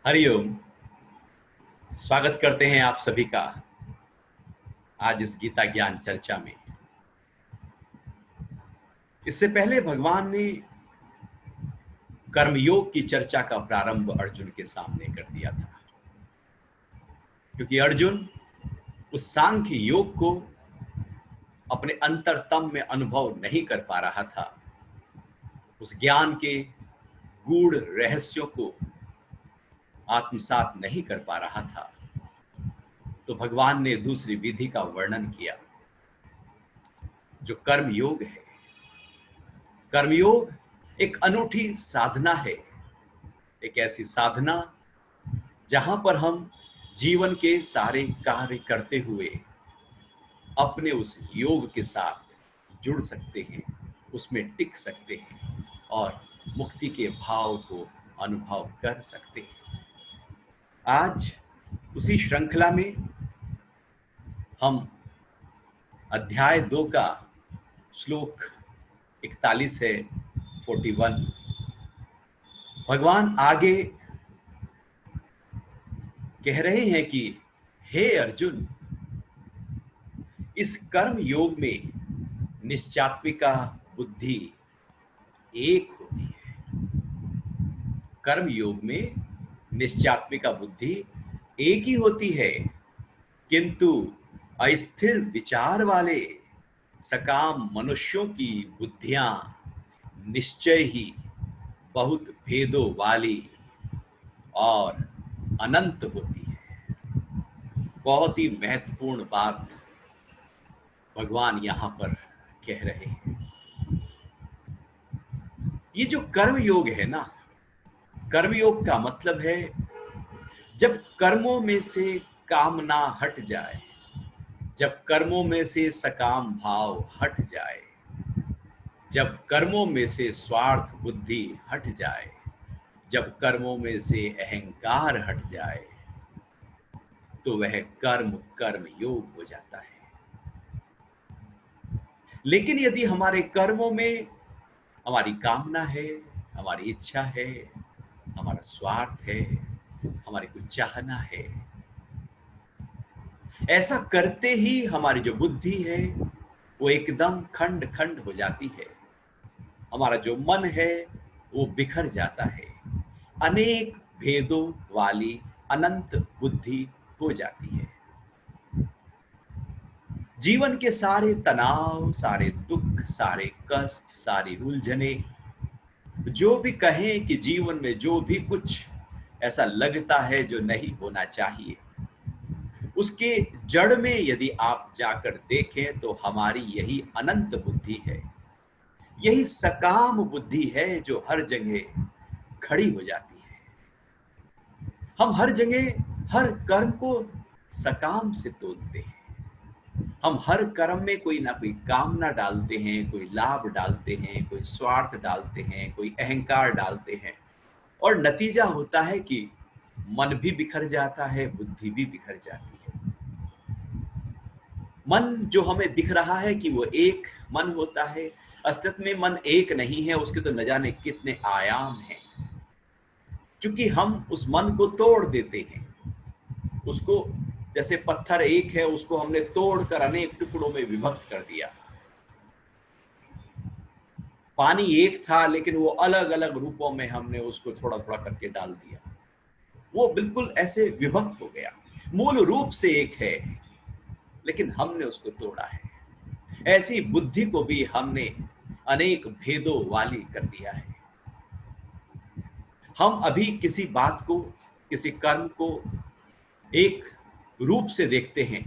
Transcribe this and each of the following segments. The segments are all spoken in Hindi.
हरिओम। स्वागत करते हैं आप सभी का आज इस गीता ज्ञान चर्चा में। इससे पहले भगवान ने कर्मयोग की चर्चा का प्रारंभ अर्जुन के सामने कर दिया था, क्योंकि अर्जुन उस सांख्य योग को अपने अंतरतम में अनुभव नहीं कर पा रहा था, उस ज्ञान के गूढ़ रहस्यों को आत्मसात नहीं कर पा रहा था। तो भगवान ने दूसरी विधि का वर्णन किया, जो कर्मयोग है। कर्मयोग एक अनूठी साधना है, एक ऐसी साधना जहां पर हम जीवन के सारे कार्य करते हुए अपने उस योग के साथ जुड़ सकते हैं, उसमें टिक सकते हैं और मुक्ति के भाव को अनुभव कर सकते हैं। आज उसी श्रृंखला में हम अध्याय 2 का श्लोक 41 है, 41। भगवान आगे कह रहे हैं कि हे अर्जुन, इस कर्म योग में निश्चात्मिका बुद्धि एक होती है। कर्म योग में निश्चात्मिका बुद्धि एक ही होती है, किंतु अस्थिर विचार वाले सकाम मनुष्यों की बुद्धियां निश्चय ही बहुत भेदों वाली और अनंत होती है। बहुत ही महत्वपूर्ण बात भगवान यहां पर कह रहे हैं। ये जो कर्म योग है ना, कर्म योग का मतलब है जब कर्मों में से कामना हट जाए, जब कर्मों में से सकाम भाव हट जाए, जब कर्मों में से स्वार्थ बुद्धि हट जाए, जब कर्मों में से अहंकार हट जाए, तो वह कर्म कर्म योग हो जाता है। लेकिन यदि हमारे कर्मों में हमारी कामना है, हमारी इच्छा है, हमारा स्वार्थ है, हमारी कुछ चाहना है, ऐसा करते ही हमारी जो बुद्धि है वो एकदम खंड खंड हो जाती है। हमारा जो मन है वो बिखर जाता है, अनेक भेदों वाली अनंत बुद्धि हो जाती है। जीवन के सारे तनाव, सारे दुख, सारे कष्ट, सारी उलझने, जो भी कहें कि जीवन में जो भी कुछ ऐसा लगता है जो नहीं होना चाहिए, उसके जड़ में यदि आप जाकर देखें तो हमारी यही अनंत बुद्धि है, यही सकाम बुद्धि है जो हर जगह खड़ी हो जाती है। हम हर जगह हर कर्म को सकाम से तोड़ते हैं। हम हर कर्म में कोई ना कोई कामना डालते हैं, कोई लाभ डालते हैं, कोई स्वार्थ डालते हैं, कोई अहंकार डालते हैं, और नतीजा होता है कि मन भी बिखर जाता है, बुद्धि भी बिखर जाती है। मन जो हमें दिख रहा है कि वो एक मन होता है, अस्तित्व में मन एक नहीं है, उसके तो न जाने कितने आयाम हैं। क्योंकि हम उस मन को तोड़ देते हैं, उसको जैसे पत्थर एक है, उसको हमने तोड़कर अनेक टुकड़ों में विभक्त कर दिया। पानी एक था, लेकिन वो अलग अलग रूपों में हमने उसको थोड़ा थोड़ा करके डाल दिया, वो बिल्कुल ऐसे विभक्त हो गया। मूल रूप से एक है, लेकिन हमने उसको तोड़ा है। ऐसी बुद्धि को भी हमने अनेक भेदों वाली कर दिया है। हम अभी किसी बात को, किसी कर्म को एक रूप से देखते हैं,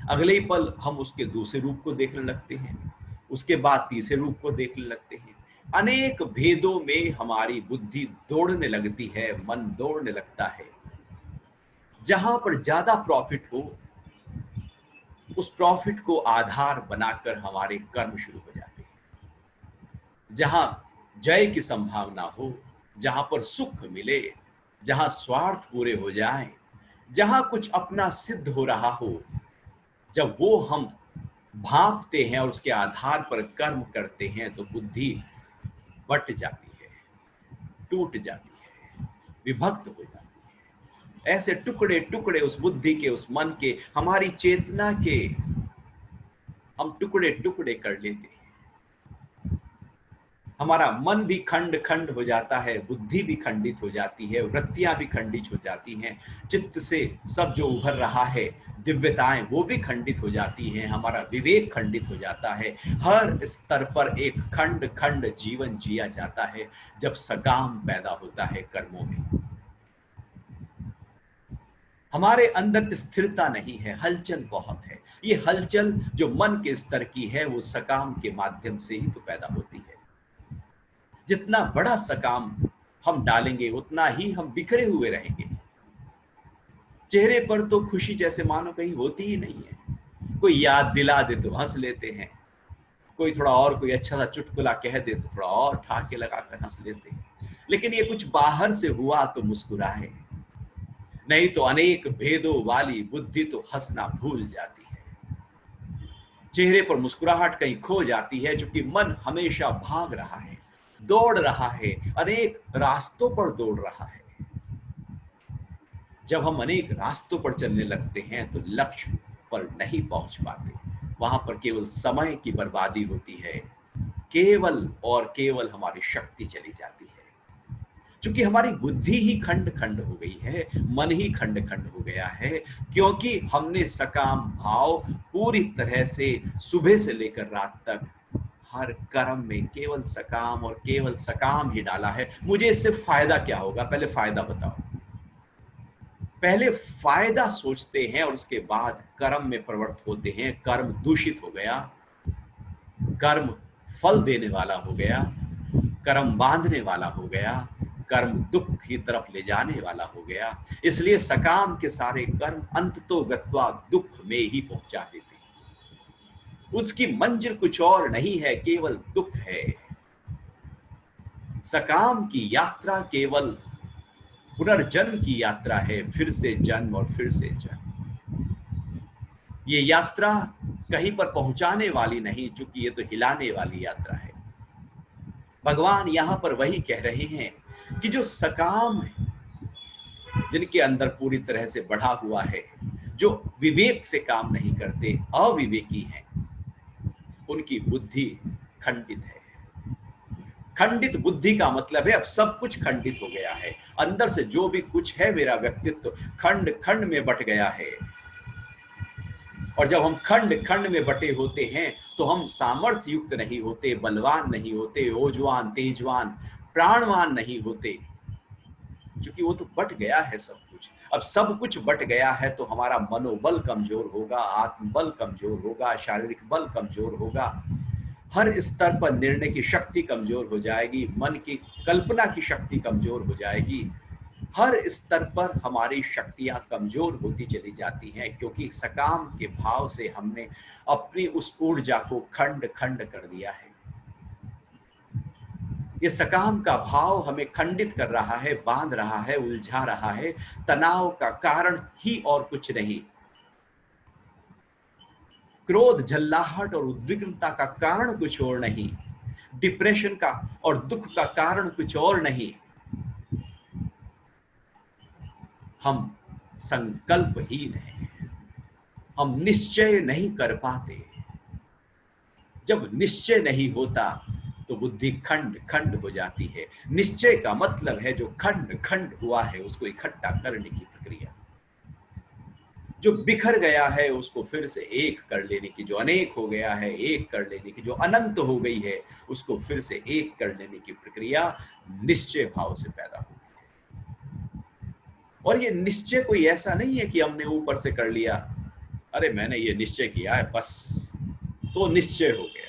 अगले ही पल हम उसके दूसरे रूप को देखने लगते हैं, उसके बाद तीसरे रूप को देखने लगते हैं। अनेक भेदों में हमारी बुद्धि दौड़ने लगती है, मन दौड़ने लगता है। जहां पर ज्यादा प्रॉफिट हो, उस प्रॉफिट को आधार बनाकर हमारे कर्म शुरू हो जाते हैं। जहां जय की संभावना हो, जहां पर सुख मिले, जहां स्वार्थ पूरे हो जाए, जहां कुछ अपना सिद्ध हो रहा हो, जब वो हम भांपते हैं और उसके आधार पर कर्म करते हैं, तो बुद्धि बट जाती है, टूट जाती है, विभक्त हो जाती है। ऐसे टुकड़े टुकड़े उस बुद्धि के, उस मन के, हमारी चेतना के हम टुकड़े टुकड़े कर लेते हैं। हमारा मन भी खंड खंड हो जाता है, बुद्धि भी खंडित हो जाती है, वृत्तियां भी खंडित हो जाती हैं, चित्त से सब जो उभर रहा है, दिव्यताएं, वो भी खंडित हो जाती हैं, हमारा विवेक खंडित हो जाता है। हर स्तर पर एक खंड खंड जीवन जिया जाता है जब सकाम पैदा होता है कर्मों में। हमारे अंदर स्थिरता नहीं है, हलचल बहुत है। ये हलचल जो मन के स्तर की है वो सकाम के माध्यम से ही तो पैदा होती है। जितना बड़ा सकाम हम डालेंगे उतना ही हम बिखरे हुए रहेंगे। चेहरे पर तो खुशी जैसे मानो कहीं होती ही नहीं है। कोई याद दिला दे तो हंस लेते हैं, कोई थोड़ा और कोई अच्छा सा चुटकुला कह दे तो थोड़ा और ठाके लगाकर हंस लेते हैं। लेकिन ये कुछ बाहर से हुआ तो मुस्कुराए, नहीं तो अनेक भेदों वाली बुद्धि तो हंसना भूल जाती है। चेहरे पर मुस्कुराहट कहीं खो जाती है, क्योंकि मन हमेशा भाग रहा है, दौड़ रहा है, अनेक रास्तों पर दौड़ रहा है। जब हम अनेक रास्तों पर चलने लगते हैं तो लक्ष्य पर नहीं पहुंच पाते, वहां पर केवल समय की बर्बादी होती है, केवल और केवल हमारी शक्ति चली जाती है। क्योंकि हमारी बुद्धि ही खंड खंड हो गई है, मन ही खंड खंड हो गया है, क्योंकि हमने सकाम भाव पूरी तरह से सुबह से लेकर रात तक हर कर्म में केवल सकाम और केवल सकाम ही डाला है। मुझे इससे फायदा क्या होगा, पहले फायदा बताओ। पहले फायदा सोचते हैं और उसके बाद कर्म में प्रवृत्त होते हैं। कर्म दूषित हो गया, कर्म फल देने वाला हो गया, कर्म बांधने वाला हो गया, कर्म दुख की तरफ ले जाने वाला हो गया। इसलिए सकाम के सारे कर्म अंततो गत्वा दुख में ही पहुंचा देते हैं। उसकी मंजिल कुछ और नहीं है, केवल दुख है। सकाम की यात्रा केवल पुनर्जन्म की यात्रा है, फिर से जन्म और फिर से जन्म। ये यात्रा कहीं पर पहुंचाने वाली नहीं, चूंकि ये तो हिलाने वाली यात्रा है। भगवान यहां पर वही कह रहे हैं कि जो सकाम है, जिनके अंदर पूरी तरह से बढ़ा हुआ है, जो विवेक से काम नहीं करते, अविवेकी हैं, उनकी बुद्धि खंडित है। खंडित बुद्धि का मतलब है अब सब कुछ खंडित हो गया है। अंदर से जो भी कुछ है, मेरा व्यक्तित्व खंड खंड में बट गया है। और जब हम खंड खंड में बटे होते हैं तो हम सामर्थ्य युक्त नहीं होते, बलवान नहीं होते, ओजवान, तेजवान, प्राणवान नहीं होते, क्योंकि वो तो बट गया है सब कुछ। अब सब कुछ बट गया है तो हमारा मनोबल कमजोर होगा, आत्मबल कमजोर होगा, शारीरिक बल कमजोर होगा, हर स्तर पर निर्णय की शक्ति कमजोर हो जाएगी, मन की कल्पना की शक्ति कमजोर हो जाएगी। हर स्तर पर हमारी शक्तियां कमजोर होती चली जाती हैं, क्योंकि सकाम के भाव से हमने अपनी उस ऊर्जा को खंड खंड कर दिया है। ये सकाम का भाव हमें खंडित कर रहा है, बांध रहा है, उलझा रहा है। तनाव का कारण ही और कुछ नहीं, क्रोध, झल्लाहट और उद्विग्नता का कारण कुछ और नहीं, डिप्रेशन का और दुख का कारण कुछ और नहीं। हम संकल्पहीन हैं, हम निश्चय नहीं कर पाते। जब निश्चय नहीं होता तो बुद्धि खंड खंड हो जाती है। निश्चय का मतलब है जो खंड खंड हुआ है उसको इकट्ठा करने की प्रक्रिया। जो बिखर गया है उसको फिर से एक कर लेने की, जो अनेक हो गया है एक कर लेने की, जो अनंत हो गई है उसको फिर से एक कर लेने की प्रक्रिया निश्चय भाव से पैदा होती है। और ये निश्चय कोई ऐसा नहीं है कि हमने ऊपर से कर लिया, अरे मैंने ये निश्चय किया है बस तो निश्चय हो गया।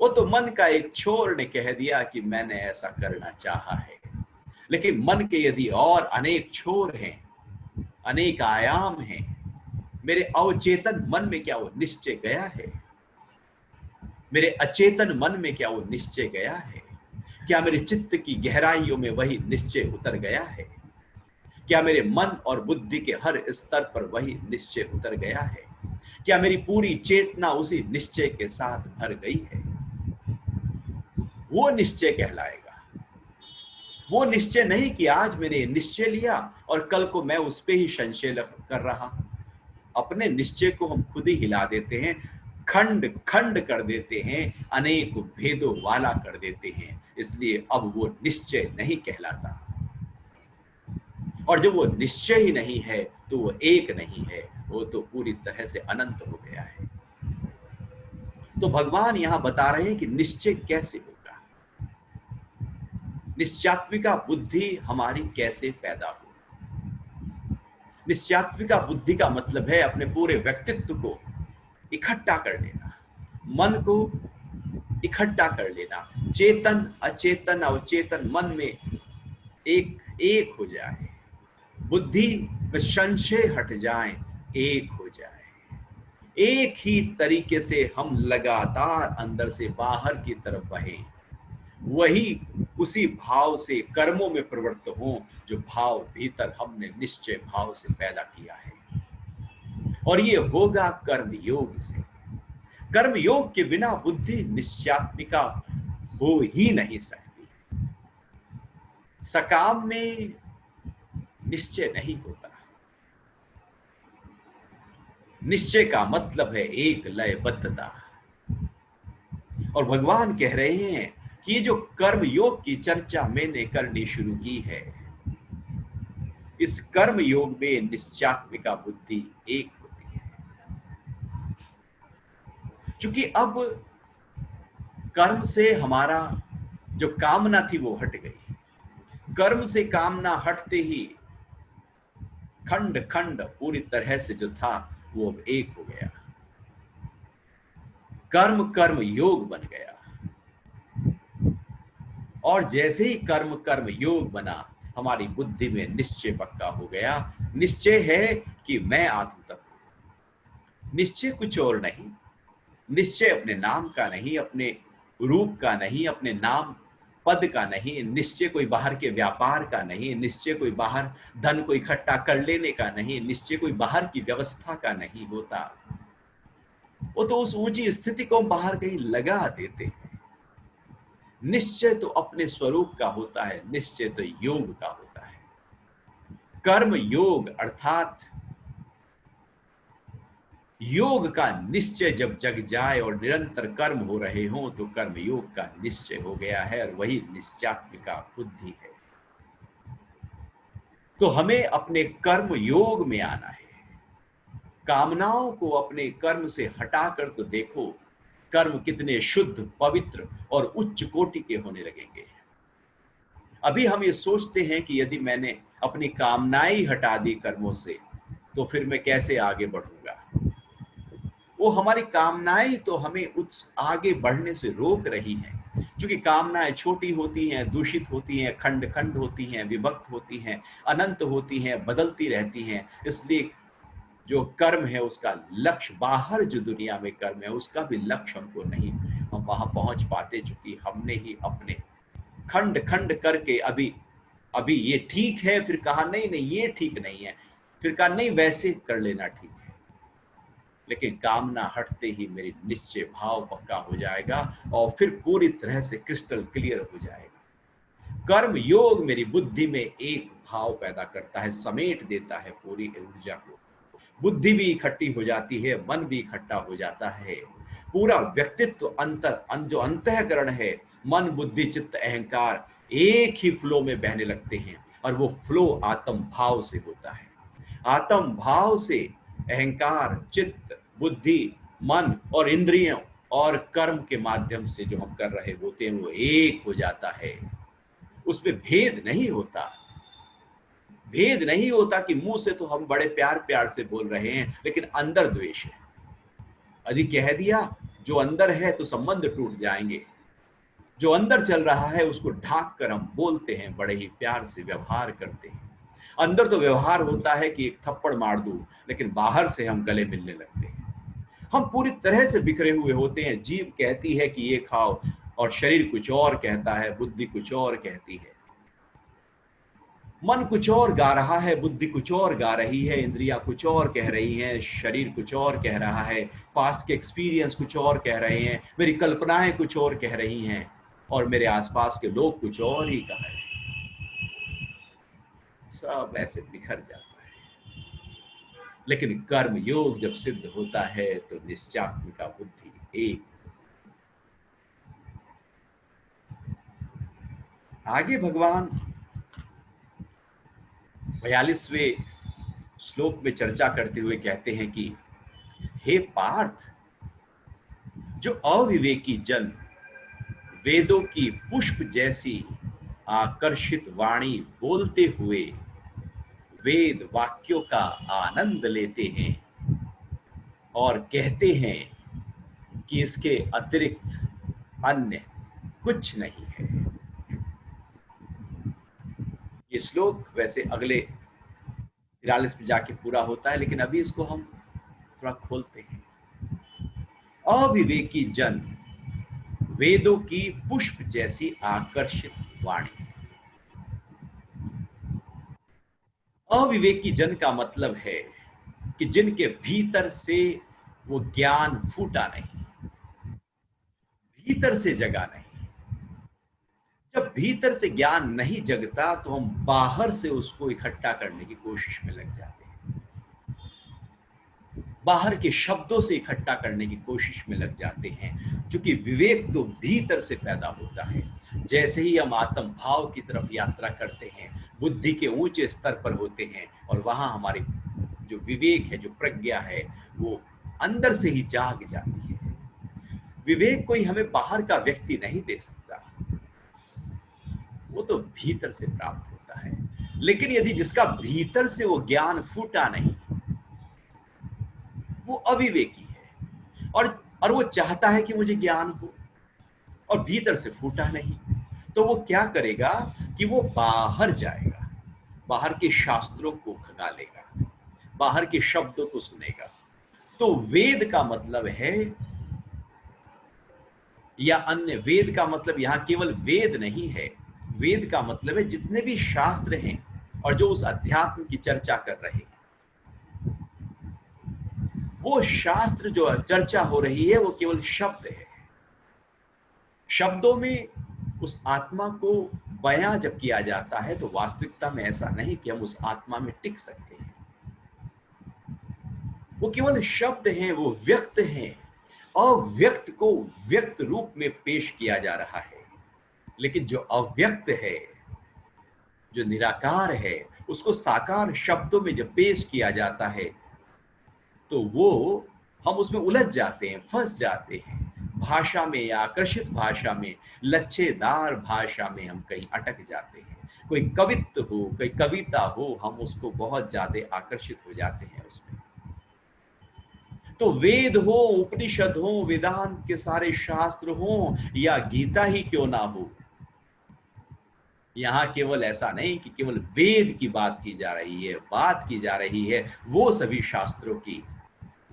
वो तो मन का एक छोर ने कह दिया कि मैंने ऐसा करना चाहा है। लेकिन मन के यदि और अनेक छोर हैं, अनेक आयाम हैं, मेरे अवचेतन मन में क्या वो निश्चय गया है? मेरे अचेतन मन में क्या वो निश्चय गया है? क्या मेरे चित्त की गहराइयों में वही निश्चय उतर गया है? क्या मेरे मन और बुद्धि के हर स्तर पर वही निश्चय उतर गया है? क्या मेरी पूरी चेतना उसी निश्चय के साथ भर गई है? वो निश्चय कहलाएगा। वो निश्चय नहीं कि आज मैंने निश्चय लिया और कल को मैं उस पे ही संशय कर रहा। अपने निश्चय को हम खुद ही हिला देते हैं, खंड खंड कर देते हैं, अनेक भेदों वाला कर देते हैं। इसलिए अब वो निश्चय नहीं कहलाता, और जब वो निश्चय ही नहीं है तो वो एक नहीं है, वो तो पूरी तरह से अनंत हो गया है। तो भगवान यहां बता रहे हैं कि निश्चय कैसे होगा, निश्चयात्मिका बुद्धि हमारी कैसे पैदा हो। निश्चयात्मिका बुद्धि का मतलब है अपने पूरे व्यक्तित्व को इकट्ठा कर लेना, मन को इकट्ठा कर लेना, चेतन अचेतन अवचेतन मन में एक हो जाए, बुद्धि में संशय हट जाए, एक हो जाए। एक ही तरीके से हम लगातार अंदर से बाहर की तरफ बहें, वही उसी भाव से कर्मों में प्रवृत्त हो जो भाव भीतर हमने निश्चय भाव से पैदा किया है। और ये होगा कर्म योग से। कर्म योग के बिना बुद्धि निश्चयात्मिका हो ही नहीं सकती। सकाम में निश्चय नहीं होता। निश्चय का मतलब है एक लयबद्धता। और भगवान कह रहे हैं कि ये जो कर्म योग की चर्चा मैंने करनी शुरू की है, इस कर्म योग में निश्चयात्मिका बुद्धि एक होती है। क्योंकि अब कर्म से हमारा जो कामना थी वो हट गई। कर्म से कामना हटते ही खंड खंड पूरी तरह से जो था वो अब एक हो गया। कर्म कर्म योग बन गया। और जैसे ही कर्म कर्म योग बना, हमारी बुद्धि में निश्चय पक्का हो गया। निश्चय है कि मैं आत्म तत्व हूं। निश्चय कुछ और नहीं। निश्चय अपने नाम का नहीं, अपने रूप का नहीं, अपने नाम पद का नहीं। निश्चय कोई बाहर के व्यापार का नहीं। निश्चय कोई बाहर धन को इकट्ठा कर लेने का नहीं। निश्चय कोई बाहर की व्यवस्था का नहीं होता। वो तो उस ऊंची स्थिति को हम बाहर कहीं लगा देते हैं। निश्चय तो अपने स्वरूप का होता है। निश्चय तो योग का होता है। कर्म योग अर्थात योग का निश्चय जब जग जाए और निरंतर कर्म हो रहे हों तो कर्म योग का निश्चय हो गया है, और वही निश्चयात्मिका बुद्धि है। तो हमें अपने कर्म योग में आना है। कामनाओं को अपने कर्म से हटाकर तो देखो कर्म कितने शुद्ध, पवित्र और उच्च कोटि के होने लगेंगे। अभी हम ये सोचते हैं कि यदि मैंने अपनी कामनाएं ही हटा दी कर्मों से तो फिर मैं कैसे आगे बढ़ूंगा। वो हमारी कामनाएं तो हमें उस आगे बढ़ने से रोक रही हैं, क्योंकि कामनाएं छोटी होती हैं, दूषित होती हैं, खंड खंड होती हैं, विभक्त होती हैं, अनंत होती हैं, बदलती रहती हैं। इसलिए जो कर्म है उसका लक्ष्य, बाहर जो दुनिया में कर्म है उसका भी लक्ष्य हमको नहीं, हम वहां पहुंच पाते, क्योंकि हमने ही अपने खंड खंड करके अभी ये ठीक है, फिर कहा नहीं नहीं ये ठीक नहीं है, फिर कहा नहीं वैसे कर लेना ठीक है। लेकिन कामना हटते ही मेरी निश्चय भाव पक्का हो जाएगा और फिर पूरी तरह से क्रिस्टल क्लियर हो जाएगा। कर्म योग मेरी बुद्धि में एक भाव पैदा करता है, समेट देता है पूरी ऊर्जा को। बुद्धि भी इकट्ठी हो जाती है, मन भी इकट्ठा हो जाता है। पूरा व्यक्तित्व जो अंतःकरण है, मन बुद्धि चित्त अहंकार एक ही फ्लो में बहने लगते हैं, और वो फ्लो आत्म भाव से होता है। आत्म भाव से अहंकार, चित्त, बुद्धि, मन और इंद्रियों और कर्म के माध्यम से जो हम कर रहे होते हैं वो एक हो जाता है। उसमें भेद नहीं होता। भेद नहीं होता कि मुंह से तो हम बड़े प्यार प्यार से बोल रहे हैं लेकिन अंदर द्वेष है। यदि कह दिया जो अंदर है तो संबंध टूट जाएंगे। जो अंदर चल रहा है उसको ढांक कर हम बोलते हैं, बड़े ही प्यार से व्यवहार करते हैं। अंदर तो व्यवहार होता है कि एक थप्पड़ मार दूं, लेकिन बाहर से हम गले मिलने लगते हैं। हम पूरी तरह से बिखरे हुए होते हैं। जीभ कहती है कि ये खाओ और शरीर कुछ और कहता है, बुद्धि कुछ और कहती है। मन कुछ और गा रहा है, बुद्धि कुछ और गा रही है, इंद्रियां कुछ और कह रही हैं, शरीर कुछ और कह रहा है, पास्ट के एक्सपीरियंस कुछ और कह रहे हैं, मेरी कल्पनाएं कुछ और कह रही हैं, और मेरे आसपास के लोग कुछ और ही कह रहे हैं। सब ऐसे बिखर जाता है। लेकिन कर्म योग जब सिद्ध होता है तो निश्चात्मिका बुद्धि एक। आगे भगवान 42वें श्लोक में चर्चा करते हुए कहते हैं कि हे पार्थ, जो अविवेकी जन वेदों की पुष्प जैसी आकर्षित वाणी बोलते हुए वेद वाक्यों का आनंद लेते हैं और कहते हैं कि इसके अतिरिक्त अन्य कुछ नहीं है। ये श्लोक वैसे अगले 43 में जाके पूरा होता है, लेकिन अभी इसको हम थोड़ा खोलते हैं। अविवेकी जन वेदों की पुष्प जैसी आकर्षित वाणी। अविवेकी जन का मतलब है कि जिनके भीतर से वो ज्ञान फूटा नहीं, भीतर से जगा नहीं। जब भीतर से ज्ञान नहीं जगता तो हम बाहर से उसको इकट्ठा करने की कोशिश में लग जाते हैं, बाहर के शब्दों से इकट्ठा करने की कोशिश में लग जाते हैं। क्योंकि विवेक तो भीतर से पैदा होता है। जैसे ही हम आत्म भाव की तरफ यात्रा करते हैं, बुद्धि के ऊंचे स्तर पर होते हैं और वहां हमारी जो विवेक है, जो प्रज्ञा है, वो अंदर से ही जाग जाती है। विवेक कोई हमें बाहर का व्यक्ति नहीं दे सकता, वो तो भीतर से प्राप्त होता है। लेकिन यदि जिसका भीतर से वो ज्ञान फूटा नहीं, वो अविवेकी है और वो चाहता है कि मुझे ज्ञान हो और भीतर से फूटा नहीं, तो वो क्या करेगा कि वो बाहर जाएगा, बाहर के शास्त्रों को खंगालेगा, बाहर के शब्दों को सुनेगा। तो वेद का मतलब है, या अन्य वेद का मतलब यहां केवल वेद नहीं है, वेद का मतलब है जितने भी शास्त्र हैं और जो उस अध्यात्म की चर्चा कर रहे हैं, वो शास्त्र जो चर्चा हो रही है वो केवल शब्द है। शब्दों में उस आत्मा को बयां जब किया जाता है तो वास्तविकता में ऐसा नहीं कि हम उस आत्मा में टिक सकते हैं। वो केवल शब्द हैं, वो व्यक्त हैं। अव्यक्त को व्यक्त रूप में पेश किया जा रहा है, लेकिन जो अव्यक्त है, जो निराकार है, उसको साकार शब्दों में जब पेश किया जाता है तो वो हम उसमें उलझ जाते हैं, फंस जाते हैं। भाषा में या आकर्षित भाषा में, लच्छेदार भाषा में हम कहीं अटक जाते हैं। कोई कवित्व हो, कोई कविता हो, हम उसको बहुत ज्यादा आकर्षित हो जाते हैं उसमें। तो वेद हो, उपनिषद हो, वेदांत के सारे शास्त्र हो, या गीता ही क्यों ना हो, यहां केवल ऐसा नहीं कि केवल वेद की बात की जा रही है, बात की जा रही है वो सभी शास्त्रों की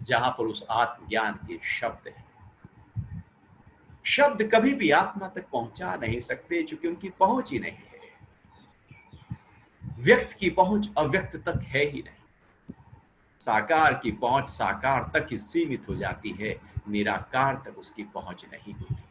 जहां पर उस आत्मज्ञान के शब्द हैं। शब्द कभी भी आत्मा तक पहुंचा नहीं सकते, क्योंकि उनकी पहुंच ही नहीं है। व्यक्त की पहुंच अव्यक्त तक है ही नहीं। साकार की पहुंच साकार तक ही सीमित हो जाती है, निराकार तक उसकी पहुंच नहीं होती।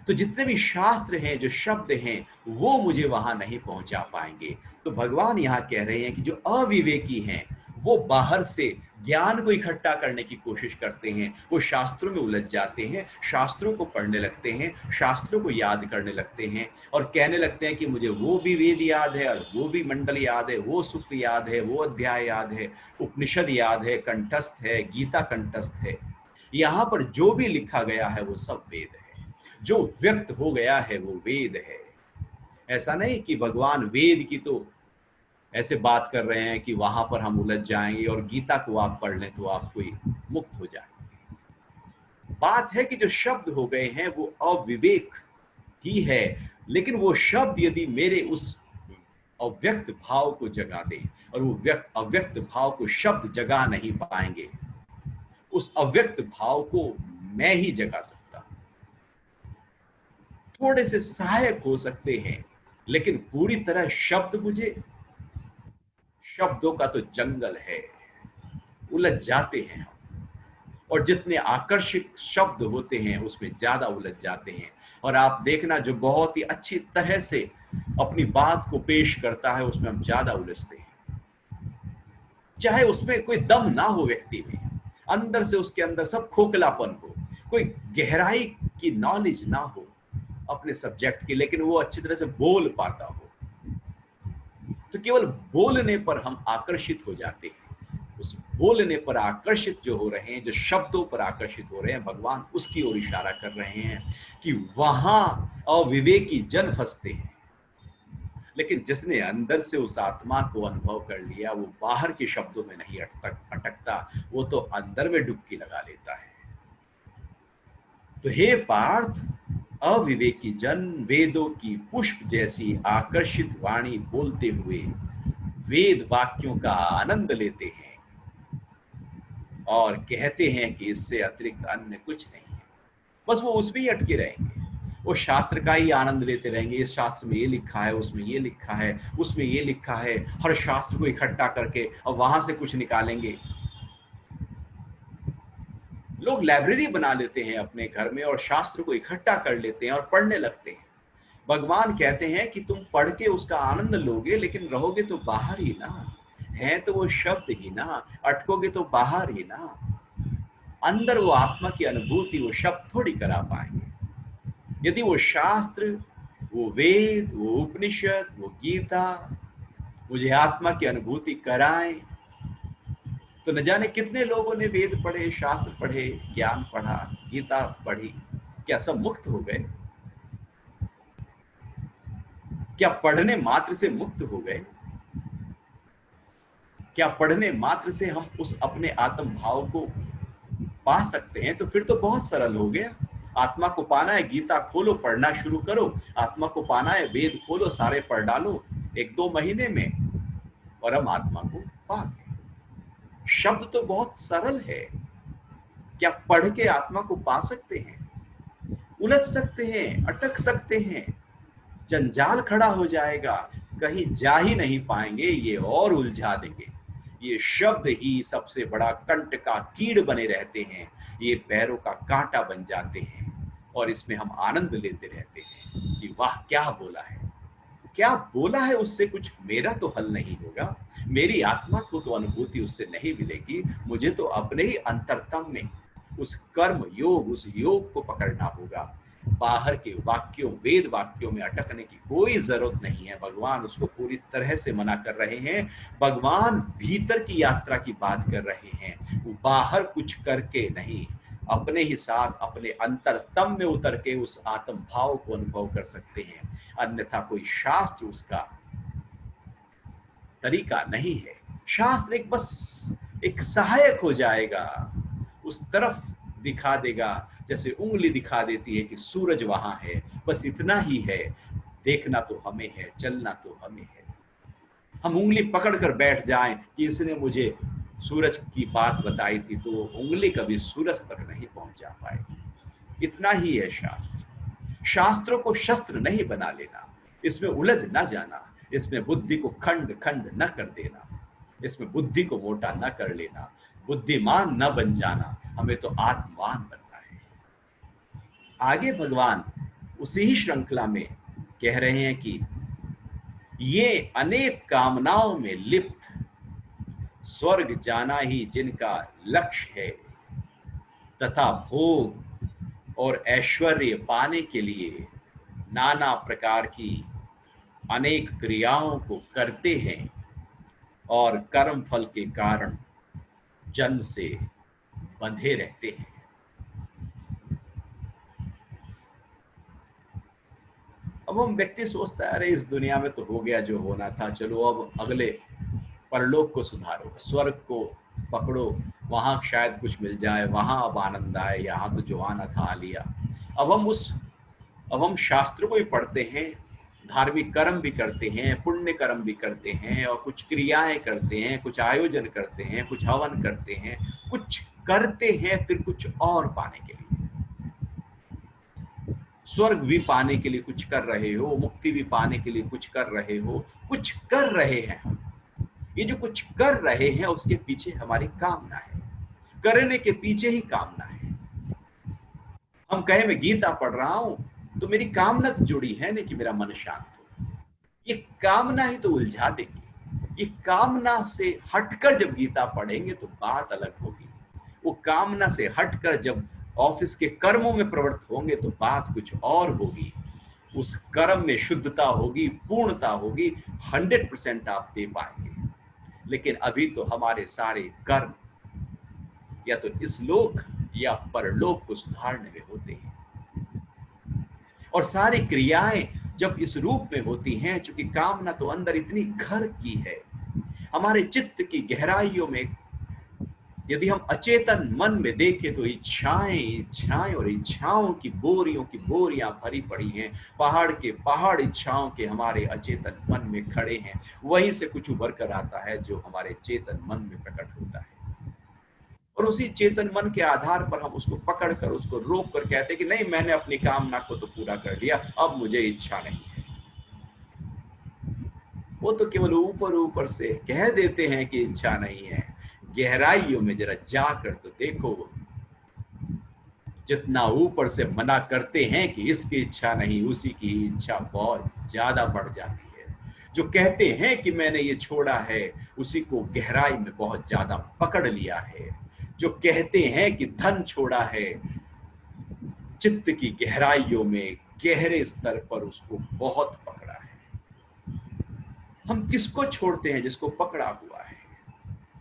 तो जितने भी शास्त्र हैं, जो शब्द हैं, वो मुझे वहां नहीं पहुंचा पाएंगे। तो भगवान यहां कह रहे हैं कि जो अविवेकी हैं वो बाहर से ज्ञान को इकट्ठा करने की कोशिश करते हैं, वो शास्त्रों में उलझ जाते हैं, शास्त्रों को पढ़ने लगते हैं, शास्त्रों को याद करने लगते हैं और कहने लगते हैं कि मुझे वो भी वेद याद है और वो भी मंडल याद है, वो सूक्त याद है, वो अध्याय याद है, उपनिषद याद है, कंठस्थ है, गीता कंठस्थ है। यहां पर जो भी लिखा गया है वो सब वेद है, जो व्यक्त हो गया है वो वेद है। ऐसा नहीं कि भगवान वेद की तो ऐसे बात कर रहे हैं कि वहां पर हम उलझ जाएंगे और गीता को आप पढ़ लें तो आप कोई मुक्त हो जाएंगे। बात है कि जो शब्द हो गए हैं वो अविवेक ही है, लेकिन वो शब्द यदि मेरे उस अव्यक्त भाव को जगा दे, और वो अव्यक्त भाव को शब्द जगा नहीं पाएंगे, उस अव्यक्त भाव को मैं ही जगा सकता। थोड़े से सहायक हो सकते हैं, लेकिन पूरी तरह शब्द मुझे, शब्दों का तो जंगल है, उलझ जाते हैं हम, और जितने आकर्षक शब्द होते हैं उसमें ज्यादा उलझ जाते हैं। और आप देखना जो बहुत ही अच्छी तरह से अपनी बात को पेश करता है उसमें हम ज्यादा उलझते हैं। चाहे उसमें कोई दम ना हो व्यक्ति में, अंदर से उसके अंदर सब खोखलापन हो, कोई गहराई की नॉलेज ना हो अपने सब्जेक्ट की, लेकिन वो अच्छी तरह से बोल पाता हो, तो केवल बोलने पर हम आकर्षित हो जाते हैं। उस बोलने पर आकर्षित जो हो रहे हैं, जो शब्दों पर आकर्षित हो रहे हैं, भगवान उसकी ओर इशारा कर रहे हैं कि वहां अविवेकी जन फंसते हैं। लेकिन जिसने अंदर से उस आत्मा को अनुभव कर लिया, वो बाहर के शब्दों में नहीं अटकता, वो तो अंदर में डुबकी लगा लेता है। तो हे पार्थ, अविवेकी जन वेदों की पुष्प जैसी आकर्षित वाणी बोलते हुए वेद वाक्यों का आनंद लेते हैं और कहते हैं कि इससे अतिरिक्त अन्य कुछ नहीं है। बस वो उसमें ही अटके रहेंगे, वो शास्त्र का ही आनंद लेते रहेंगे। इस शास्त्र में ये लिखा है, उसमें ये लिखा है, उसमें ये लिखा है, हर शास्त्र को इकट्ठा करके और वहां से कुछ निकालेंगे। लोग लाइब्रेरी बना लेते हैं अपने घर में और शास्त्र को इकट्ठा कर लेते हैं और पढ़ने लगते हैं। भगवान कहते हैं कि तुम पढ़ के उसका आनंद लोगे, लेकिन रहोगे तो बाहर ही ना, है तो वो शब्द ही ना, अटकोगे तो बाहर ही ना। अंदर वो आत्मा की अनुभूति वो शब्द थोड़ी करा पाएंगे। यदि वो शास्त्र, वो वेद, वो उपनिषद, वो गीता मुझे आत्मा की अनुभूति कराएं, तो न जाने कितने लोगों ने वेद पढ़े, शास्त्र पढ़े, ज्ञान पढ़ा, गीता पढ़ी, क्या सब मुक्त हो गए? क्या पढ़ने मात्र से मुक्त हो गए? क्या पढ़ने मात्र से हम उस अपने आत्म भाव को पा सकते हैं? तो फिर तो बहुत सरल हो गया। आत्मा को पाना है, गीता खोलो, पढ़ना शुरू करो। आत्मा को पाना है, वेद खोलो, सारे पढ़ डालो 1-2 महीने में, और हम आत्मा को पा गए। शब्द तो बहुत सरल है। क्या पढ़ के आत्मा को पा सकते हैं? उलझ सकते हैं, अटक सकते हैं, जंजाल खड़ा हो जाएगा, कहीं जा ही नहीं पाएंगे, ये और उलझा देंगे। ये शब्द ही सबसे बड़ा कंट का कीड़ बने रहते हैं, ये पैरों का कांटा बन जाते हैं, और इसमें हम आनंद लेते रहते हैं कि वाह क्या बोला है, क्या बोला है, उससे कुछ मेरा तो हल नहीं होगा, मेरी आत्मा को तो अनुभूति उससे नहीं मिलेगी, मुझे तो अपने ही अंतरतम में उस कर्म योग, उस योग को पकड़ना होगा। बाहर के वाक्यों, वेद वाक्यों में अटकने की कोई जरूरत नहीं है। भगवान उसको पूरी तरह से मना कर रहे हैं। भगवान भीतर की यात्रा की बात कर रहे हैं, वो बाहर कुछ करके नहीं, अपने ही साथ अपने अंतरतम में उतर के उस आत्म भाव को अनुभव कर सकते हैं। अन्यथा कोई शास्त्र उसका तरीका नहीं है। शास्त्र एक बस एक सहायक हो जाएगा, उस तरफ दिखा देगा, जैसे उंगली दिखा देती है कि सूरज वहां है, बस इतना ही है। देखना तो हमें है, चलना तो हमें है। हम उंगली पकड़ कर बैठ जाएं कि इसने मुझे सूरज की बात बताई थी, तो उंगली कभी सूरज तक नहीं पहुंच जा पाएगी। इतना ही है शास्त्र। शास्त्रों को शस्त्र नहीं बना लेना, इसमें उलझ ना जाना, इसमें बुद्धि को खंड खंड न कर देना, इसमें बुद्धि को मोटा न कर लेना, बुद्धिमान न बन जाना, हमें तो आत्मवान बनना है। आगे भगवान उसी ही श्रृंखला में कह रहे हैं कि ये अनेक कामनाओं में लिप्त स्वर्ग जाना ही जिनका लक्ष्य है, तथा भोग और ऐश्वर्य पाने के लिए नाना प्रकार की अनेक क्रियाओं को करते हैं और कर्म फल के कारण जन्म से बंधे रहते हैं। अब हम व्यक्ति सोचता है, अरे इस दुनिया में तो हो गया जो होना था, चलो अब अगले परलोक को सुधारो, स्वर्ग को पकड़ो, वहां शायद कुछ मिल जाए, वहां अब आनंद आए, यहाँ तो जो आना था आ लिया। अब हम शास्त्र को ही पढ़ते हैं, धार्मिक कर्म भी करते हैं, पुण्य कर्म भी करते हैं, और कुछ क्रियाएं करते हैं, कुछ आयोजन करते हैं, कुछ हवन करते हैं, कुछ करते हैं, फिर कुछ और पाने के लिए, स्वर्ग भी पाने के लिए कुछ कर रहे हो, मुक्ति भी पाने के लिए कुछ कर रहे हो, कुछ कर रहे हैं हम। ये जो कुछ कर रहे हैं उसके पीछे हमारी कामना है, करने के पीछे ही कामना है। हम कहें मैं गीता पढ़ रहा हूं तो मेरी कामना तो जुड़ी है नहीं कि मेरा मन शांत हो, ये कामना ही तो उलझा देगी। ये कामना से हटकर जब गीता पढ़ेंगे तो बात अलग होगी। वो कामना से हटकर जब ऑफिस के कर्मों में प्रवृत्त होंगे तो बात कुछ और होगी। उस कर्म में शुद्धता होगी, पूर्णता होगी, 100% आप दे पाएंगे। लेकिन अभी तो हमारे सारे कर्म या तो इस लोक या परलोक को सुधारने में होते हैं, और सारी क्रियाएं जब इस रूप में होती हैं, चूंकि कामना तो अंदर इतनी घर की है, हमारे चित्त की गहराइयों में यदि हम अचेतन मन में देखें तो इच्छाएं और इच्छाओं की बोरियां भरी पड़ी हैं। पहाड़ के पहाड़ इच्छाओं के हमारे अचेतन मन में खड़े हैं। वहीं से कुछ उभर कर आता है जो हमारे चेतन मन में प्रकट होता है, और उसी चेतन मन के आधार पर हम उसको पकड़ कर, उसको रोक कर कहते हैं कि नहीं, मैंने अपनी कामना को तो पूरा कर लिया, अब मुझे इच्छा नहीं है। वो तो केवल ऊपर ऊपर से कह देते हैं कि इच्छा नहीं है, गहराइयों में जरा जाकर तो देखो, जितना ऊपर से मना करते हैं कि इसकी इच्छा नहीं, उसी की इच्छा बहुत ज्यादा बढ़ जाती है। जो कहते हैं कि मैंने ये छोड़ा है, उसी को गहराई में बहुत ज्यादा पकड़ लिया है। जो कहते हैं कि धन छोड़ा है, चित्त की गहराइयों में गहरे स्तर पर उसको बहुत पकड़ा है। हम किसको छोड़ते हैं? जिसको पकड़ा हुआ है।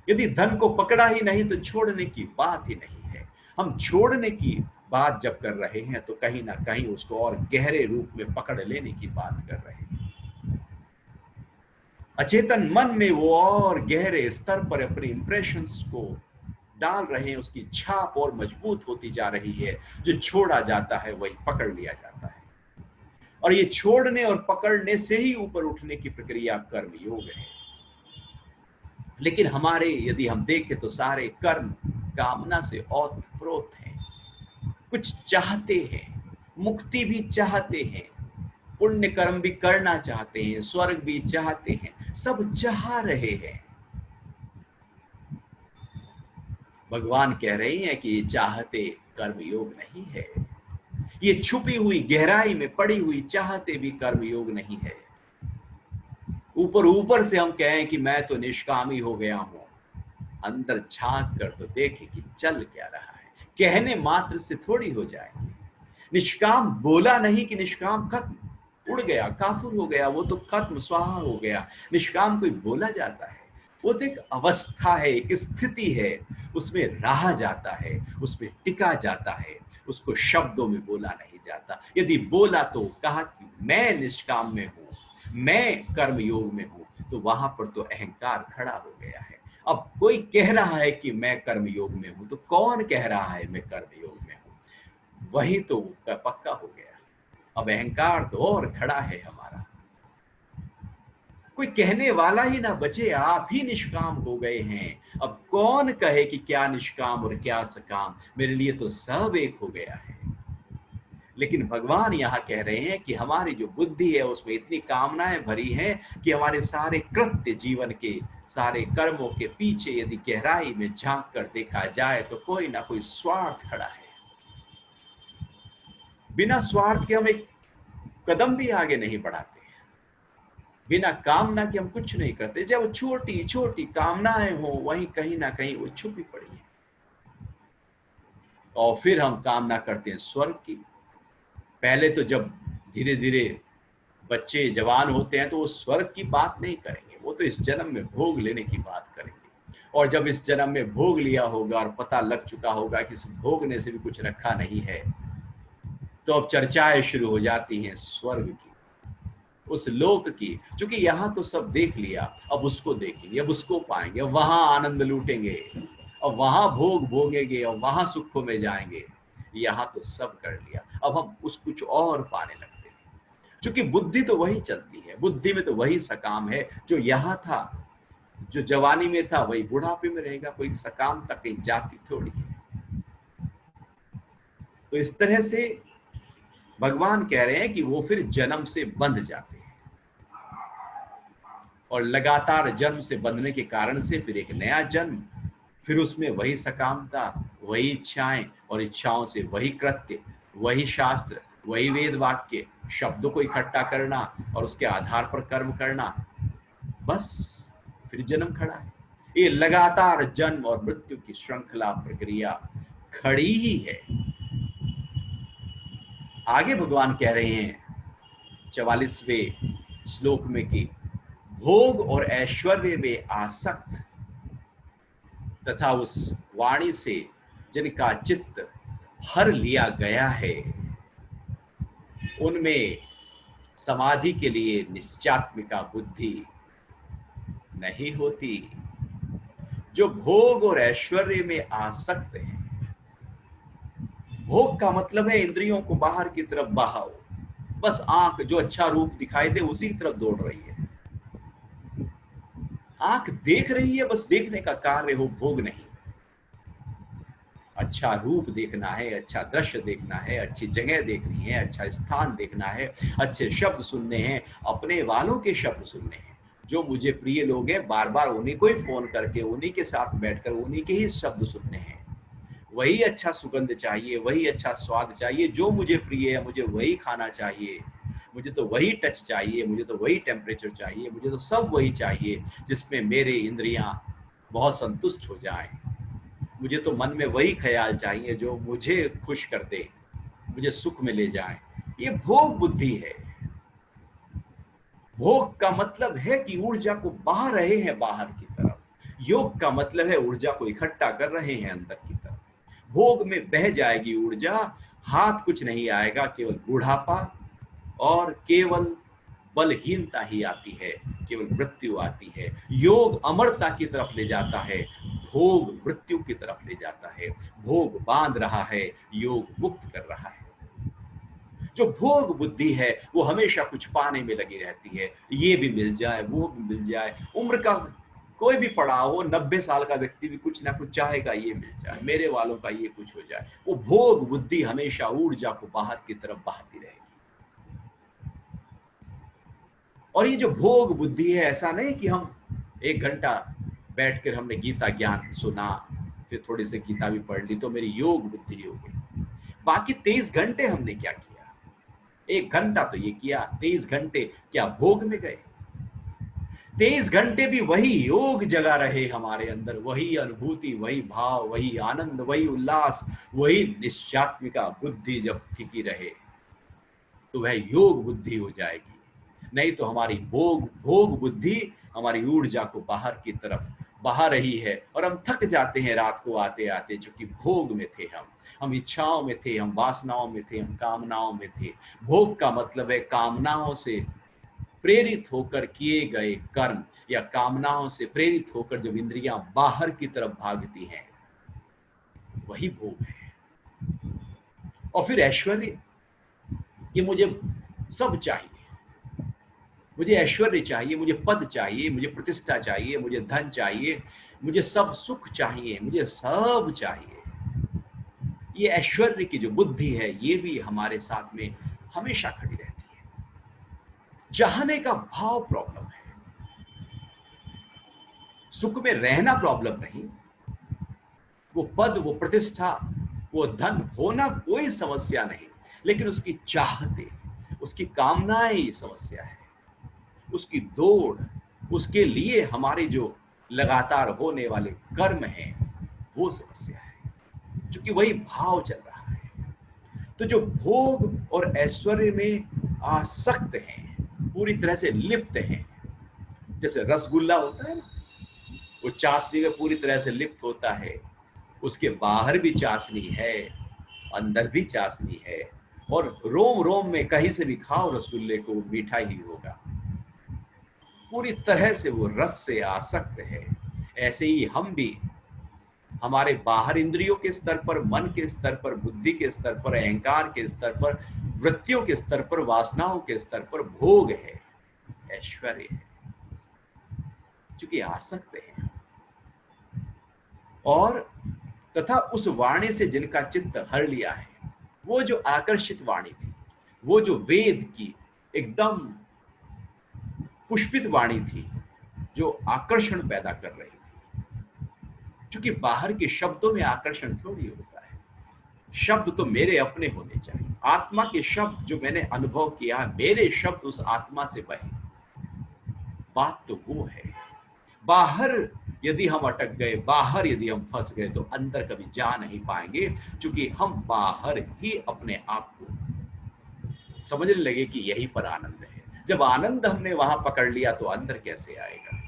यदि धन को पकड़ा ही नहीं तो छोड़ने की बात ही नहीं है। हम छोड़ने की बात जब कर रहे हैं तो कहीं ना कहीं उसको और गहरे रूप में पकड़ लेने की बात कर रहे हैं। अचेतन मन में वो और गहरे स्तर पर अपने इंप्रेशंस को डाल रहे हैं, उसकी छाप और मजबूत होती जा रही है। जो छोड़ा जाता है वही पकड़ लिया जाता है, और ये छोड़ने और पकड़ने से ही ऊपर उठने की प्रक्रिया कर्म योग है। लेकिन हमारे यदि हम देखें तो सारे कर्म कामना से ओतप्रोत हैं। कुछ चाहते हैं, मुक्ति भी चाहते हैं, पुण्य कर्म भी करना चाहते हैं, स्वर्ग भी चाहते हैं, सब चाह रहे हैं। भगवान कह रहे हैं कि ये चाहते कर्म योग नहीं है। ये छुपी हुई गहराई में पड़ी हुई चाहते भी कर्म योग नहीं है। ऊपर ऊपर से हम कहें कि मैं तो निष्कामी हो गया हूं, अंदर झांक कर तो देखें कि चल क्या रहा है। कहने मात्र से थोड़ी हो जाएंगे। निष्काम बोला नहीं कि निष्काम खत्म, उड़ गया, काफुर हो गया, वो तो खत्म, स्वाहा हो गया। निष्काम कोई बोला जाता है? वो तो एक अवस्था है, एक स्थिति है, उसमें रहा जाता है, उसमें टिका जाता है, उसको शब्दों में बोला नहीं जाता। यदि बोला तो कहा कि मैं निष्काम में हूं, मैं कर्म योग में हूं, तो वहां पर तो अहंकार खड़ा हो गया है। अब कोई कह रहा है कि मैं कर्म योग में हूं, तो कौन कह रहा है मैं कर्म योग में हूं? वही तो पक्का हो गया। अब अहंकार तो और खड़ा है हमारा। कोई कहने वाला ही ना बचे, आप ही निष्काम हो गए हैं। अब कौन कहे कि क्या निष्काम और क्या सकाम? मेरे लिए तो सब एक हो गया है। लेकिन भगवान यहाँ कह रहे हैं कि हमारी जो बुद्धि है उसमें इतनी कामनाएं भरी हैं कि हमारे सारे कृत्य, जीवन के सारे कर्मों के पीछे यदि गहराई में झांक कर देखा जाए तो कोई ना कोई स्वार्थ खड़ा है। बिना स्वार्थ के हम एक कदम भी आगे नहीं बढ़ाते। बिना कामना के हम कुछ नहीं करते। जब छोटी छोटी कामनाएं हो, वहीं कहीं ना कहीं वो छुपी पड़ी है। और फिर हम कामना करते हैं स्वर्ग की। पहले तो जब धीरे धीरे बच्चे जवान होते हैं तो वो स्वर्ग की बात नहीं करेंगे, वो तो इस जन्म में भोग लेने की बात करेंगे। और जब इस जन्म में भोग लिया होगा और पता लग चुका होगा कि इस भोगने से भी कुछ रखा नहीं है, तो अब चर्चाएं शुरू हो जाती हैं स्वर्ग की, उस लोक की। क्योंकि यहाँ तो सब देख लिया, अब उसको देखेंगे, अब उसको पाएंगे, अब वहां आनंद लूटेंगे, अब वहां भोग भोगेंगे, और वहां सुखों में जाएंगे। यहाँ तो सब कर लिया, अब हम उस कुछ और पाने लगते हैं। क्योंकि बुद्धि तो वही चलती है, बुद्धि में तो वही सकाम है। जो यहाँ था, जो जवानी में था, वही बुढ़ापे में रहेगा। कोई सकाम तक कहीं जाती थोड़ी है। तो इस तरह से भगवान कह रहे हैं कि वो फिर जन्म से बंध जाते हैं, और लगातार जन्म से बंधने के कारण से फिर एक नया जन्म, फिर उसमें वही सकामता, वही इच्छाएं, और इच्छाओं से वही कृत्य, वही शास्त्र, वही वेद वाक्य, शब्दों को इकट्ठा करना और उसके आधार पर कर्म करना, बस फिर जन्म खड़ा है। ये लगातार जन्म और मृत्यु की श्रृंखला प्रक्रिया खड़ी ही है। आगे भगवान कह रहे हैं 44वें श्लोक में कि भोग और ऐश्वर्य में आसक्त तथा उस वाणी से जिनका चित्त हर लिया गया है, उनमें समाधि के लिए निश्चात्मिका बुद्धि नहीं होती। जो भोग और ऐश्वर्य में आसक्त है, भोग का मतलब है इंद्रियों को बाहर की तरफ बहाओ, बस आंख जो अच्छा रूप दिखाई दे उसी की तरफ दौड़ रही है। आंख देख रही है, बस देखने का कार्य हो, भोग नहीं। अच्छा रूप देखना है, अच्छा दृश्य देखना है, अच्छी जगह देखनी है, अच्छा स्थान देखना है, अच्छे शब्द सुनने हैं, अपने वालों के शब्द सुनने हैं, जो मुझे प्रिय लोग हैं, बार बार उन्हीं को ही फोन करके उन्हीं के साथ बैठकर उन्हीं के ही शब्द सुनने हैं। वही अच्छा सुगंध चाहिए, वही अच्छा स्वाद चाहिए, जो मुझे प्रिय है मुझे वही खाना चाहिए, मुझे तो वही टच चाहिए, मुझे तो वही टेम्परेचर चाहिए, मुझे तो सब वही चाहिए जिसमें मेरे इंद्रियां बहुत संतुष्ट हो जाएं। मुझे तो मन में वही ख्याल चाहिए जो मुझे खुश कर दे, मुझे सुख में ले जाए। ये भोग बुद्धि है। भोग का मतलब है कि ऊर्जा को बहा रहे हैं बाहर की तरफ, योग का मतलब है ऊर्जा को इकट्ठा कर रहे हैं अंदर की तरफ। भोग में बह जाएगी ऊर्जा, हाथ कुछ नहीं आएगा, केवल बुढ़ापा और केवल बलहीनता ही आती है, केवल मृत्यु आती है। योग अमरता की तरफ ले जाता है, भोग मृत्यु की तरफ ले जाता है। भोग बांध रहा है, योग मुक्त कर रहा है। जो भोग बुद्धि है वो हमेशा कुछ पाने में लगी रहती है, ये भी मिल जाए, वो भी मिल जाए। उम्र का कोई भी पड़ाव हो, 90 साल का व्यक्ति भी कुछ ना कुछ चाहेगा, ये मिल जाए, मेरे वालों का ये कुछ हो जाए। वो भोग बुद्धि हमेशा ऊर्जा को बाहर की तरफ बहाती रहेगी। और ये जो भोग बुद्धि है, ऐसा नहीं कि हम 1 घंटा बैठकर हमने गीता ज्ञान सुना, फिर थोड़ी सी गीता भी पढ़ ली तो मेरी योग बुद्धि हो गई। बाकी 23 घंटे हमने क्या किया? 1 घंटा तो ये किया, 23 घंटे क्या भोग में गए? 23 घंटे भी वही योग जगा रहे हमारे अंदर, वही अनुभूति, वही भाव, वही आनंद, वही उल्लास, वही निश्चात्मिका बुद्धि जब टिकी रहे तो वह योग बुद्धि हो जाएगी। नहीं तो हमारी भोग बुद्धि हमारी ऊर्जा को बाहर की तरफ बहा रही है और हम थक जाते हैं रात को आते आते, क्योंकि भोग में थे हम इच्छाओं में थे, हम वासनाओं में थे, हम कामनाओं में थे। भोग का मतलब है कामनाओं से प्रेरित होकर किए गए कर्म, या कामनाओं से प्रेरित होकर जब इंद्रियां बाहर की तरफ भागती हैं, वही भोग है। और फिर ऐश्वर्य, कि मुझे सब चाहिए, मुझे ऐश्वर्य चाहिए, मुझे पद चाहिए, मुझे प्रतिष्ठा चाहिए, मुझे धन चाहिए, मुझे सब सुख चाहिए, मुझे सब चाहिए। ये ऐश्वर्य की जो बुद्धि है, ये भी हमारे साथ में हमेशा खड़ी रहती है। चाहने का भाव प्रॉब्लम है, सुख में रहना प्रॉब्लम नहीं। वो पद, वो प्रतिष्ठा, वो धन होना कोई समस्या नहीं, लेकिन उसकी चाहते, उसकी कामनाएं ही समस्या है। उसकी दौड़, उसके लिए हमारे जो लगातार होने वाले कर्म हैं, वो समस्या है, क्योंकि वही भाव चल रहा है। तो जो भोग और ऐश्वर्य में आसक्त हैं, पूरी तरह से लिप्त हैं, जैसे रसगुल्ला होता है ना, वो चाशनी में पूरी तरह से लिप्त होता है, उसके बाहर भी चाशनी है, अंदर भी चाशनी है, और रोम रोम में कहीं से भी खाओ रसगुल्ले को, मीठा ही होगा। पूरी तरह से वो रस से आसक्त है। ऐसे ही हम भी हमारे बाहर इंद्रियों के स्तर पर, मन के स्तर पर, बुद्धि के स्तर पर, अहंकार के स्तर पर, वृत्तियों के स्तर पर, वासनाओं के स्तर पर भोग है, ऐश्वर्य है, क्योंकि आसक्त है। और तथा उस वाणी से जिनका चित्त हर लिया है, वो जो आकर्षित वाणी थी, वो जो वेद की एकदम पुष्पित वाणी थी, जो आकर्षण पैदा कर रही थी। क्योंकि बाहर के शब्दों में आकर्षण थोड़ी होता है, शब्द तो मेरे अपने होने चाहिए। आत्मा के शब्द जो मैंने अनुभव किया, मेरे शब्द उस आत्मा से बहे। बात तो वो है। बाहर यदि हम अटक गए, बाहर यदि हम फंस गए, तो अंदर कभी जा नहीं पाएंगे, क्योंकि हम बाहर ही अपने आप को समझने लगे कि यहीं पर आनंद है। जब आनंद हमने वहां पकड़ लिया तो अंदर कैसे आएगा?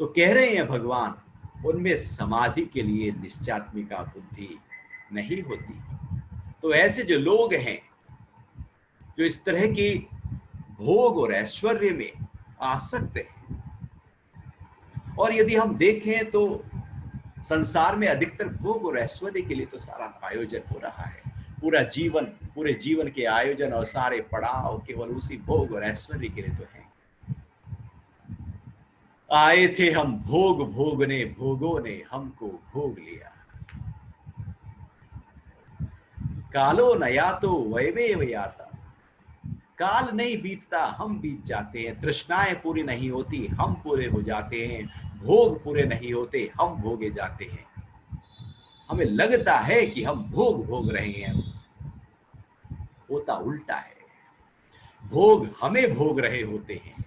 तो कह रहे हैं भगवान, उनमें समाधि के लिए निश्चात्मिका बुद्धि नहीं होती। तो ऐसे जो लोग हैं जो इस तरह की भोग और ऐश्वर्य में आसक्त हैं, और यदि हम देखें तो संसार में अधिकतर भोग और ऐश्वर्य के लिए तो सारा आयोजन हो रहा है। पूरा जीवन, पूरे जीवन के आयोजन और सारे पड़ाव केवल उसी भोग और ऐश्वर्य के लिए तो है। आए थे हम भोग भोगने, भोगों ने हमको भोग लिया। कालो नया तो वैमेव याता, काल नहीं बीतता, हम बीत जाते हैं। तृष्णाएं पूरी नहीं होती, हम पूरे हो जाते हैं। भोग पूरे नहीं होते, हम भोगे जाते हैं। हमें लगता है कि हम भोग भोग रहे हैं, होता उल्टा है। भोग हमें भोग रहे होते हैं।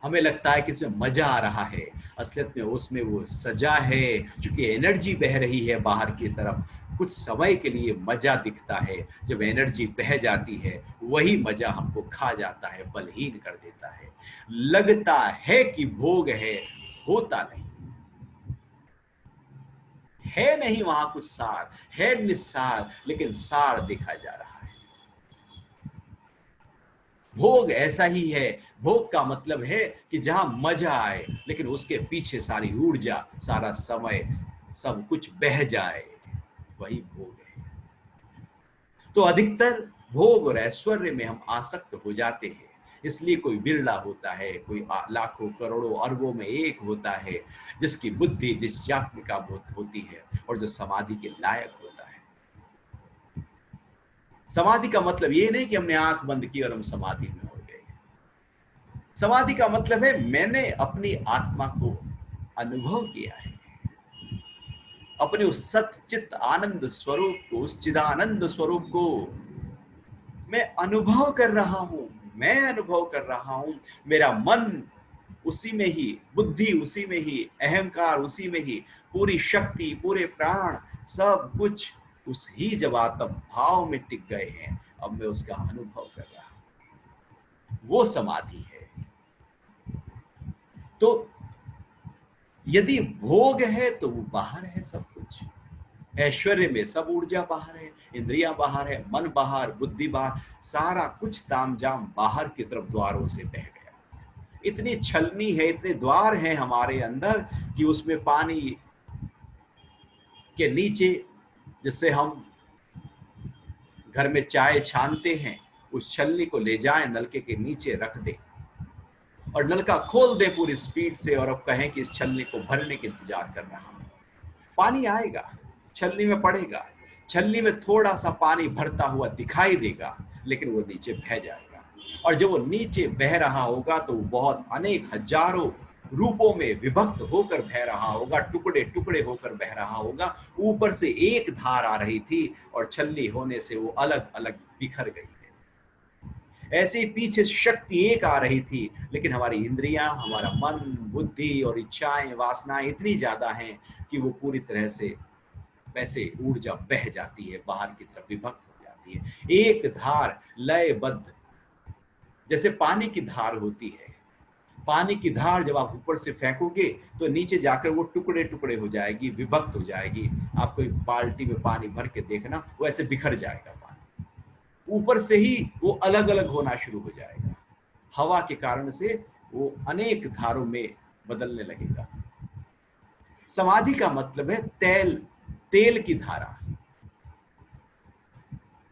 हमें लगता है कि इसमें मजा आ रहा है, असलियत में उसमें वो सजा है। क्योंकि एनर्जी बह रही है बाहर की तरफ, कुछ समय के लिए मजा दिखता है। जब एनर्जी बह जाती है, वही मजा हमको खा जाता है, बलहीन कर देता है। लगता है कि भोग है, होता नहीं है। नहीं वहां कुछ सार है, निस्सार, लेकिन सार देखा जा रहा है। भोग ऐसा ही है। भोग का मतलब है कि जहां मजा आए, लेकिन उसके पीछे सारी ऊर्जा, सारा समय, सब कुछ बह जाए, वही भोग है। तो अधिकतर भोग और ऐश्वर्य में हम आसक्त हो जाते हैं। इसलिए कोई बिरला होता है, कोई लाखों करोड़ों अरबों में एक होता है जिसकी बुद्धि निश्चयात्मिका होती है और जो समाधि के लायक होता है। समाधि का मतलब ये नहीं कि हमने आंख बंद की और हम समाधि में हो गए। समाधि का मतलब है मैंने अपनी आत्मा को अनुभव किया है, अपने उस सच्चित आनंद स्वरूप को, उस चिदानंद स्वरूप को मैं अनुभव कर रहा हूं। मैं अनुभव कर रहा हूं। मेरा मन उसी में ही, बुद्धि उसी में ही, अहंकार उसी में ही, पूरी शक्ति, पूरे प्राण, सब कुछ उस ही जब आत्म भाव में टिक गए हैं। अब मैं उसका अनुभव कर रहा हूं, वो समाधि है। तो यदि भोग है तो वो बाहर है सब कुछ। ऐश्वर्य में सब ऊर्जा बाहर है, इंद्रियां बाहर है, मन बाहर, बुद्धि बाहर, सारा कुछ तामझाम बाहर की तरफ द्वारों से बह गया। इतनी छलनी है, इतने द्वार हैं हमारे अंदर कि उसमें पानी के नीचे, जिससे हम घर में चाय छानते हैं, उस छलनी को ले जाएं, नलके के नीचे रख दें और नलका खोल दें पूरी स्पीड से, और अब कहें कि इस छलनी को भरने के इंतजार कर रहा हूं। पानी आएगा, छलनी में पड़ेगा, छलनी में थोड़ा सा पानी भरता हुआ दिखाई देगा, लेकिन वो नीचे बह जाएगा। और जब वो नीचे बह रहा होगा तो वो बहुत अनेक हजारों रूपों में विभक्त होकर बह रहा होगा, टुकड़े टुकड़े होकर बह रहा होगा। ऊपर से एक धार आ रही थी और छलनी होने से वो अलग अलग बिखर गई है। ऐसे ही पीछे शक्ति एक आ रही थी, लेकिन हमारी इंद्रियां, हमारा मन, बुद्धि और इच्छाएं, वासनाएं इतनी ज्यादा हैं कि वो पूरी तरह से वैसे ऊर्जा बह जाती है, बाहर की तरफ विभक्त हो जाती है। एक धार लयबद्ध, जैसे पानी की धार होती है। पानी की धार जब आप ऊपर से फेंकोगे तो नीचे जाकर वो टुकड़े टुकड़े हो जाएगी, विभक्त हो जाएगी। आप कोई बाल्टी में पानी भर के देखना, वो ऐसे बिखर जाएगा पानी। ऊपर से ही वो अलग अलग होना शुरू हो जाएगा। हवा के कारण से वो अनेक धारों में बदलने लगेगा। समाधि का मतलब है तेल की धारा।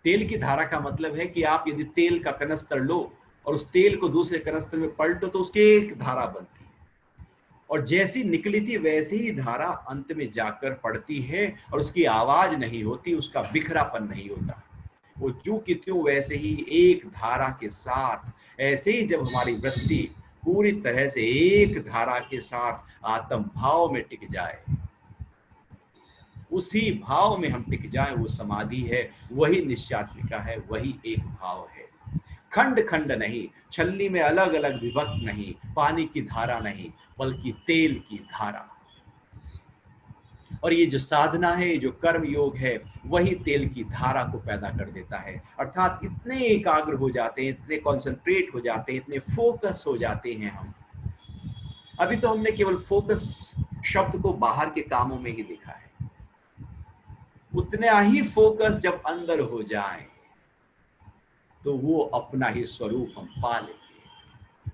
तेल की धारा का मतलब है कि आप यदि तेल का कनस्तर लो और उस तेल को दूसरे कनस्तर में पलटो तो उसकी एक धारा बनती है, और जैसी निकली थी वैसी ही धारा अंत में जाकर पड़ती है, और उसकी आवाज नहीं होती, उसका बिखरापन नहीं होता। वो जो की त्यों वैसे ही एक धारा के साथ, ऐसे ही जब हमारी वृत्ति पूरी तरह से एक धारा के साथ आत्म भाव में टिक जाए, उसी भाव में हम टिक जाएं, वो समाधि है, वही निश्चयात्मिका है, वही एक भाव है। खंड खंड नहीं, छलनी में अलग अलग विभक्त नहीं, पानी की धारा नहीं, बल्कि तेल की धारा। और ये जो साधना है, ये जो कर्म योग है, वही तेल की धारा को पैदा कर देता है। अर्थात इतने एकाग्र हो जाते हैं, इतने कॉन्सेंट्रेट हो जाते हैं, इतने फोकस हो जाते हैं हम। अभी तो हमने केवल फोकस शब्द को बाहर के कामों में ही देखा है। उतना ही फोकस जब अंदर हो जाए तो वो अपना ही स्वरूप हम पा लेंगे,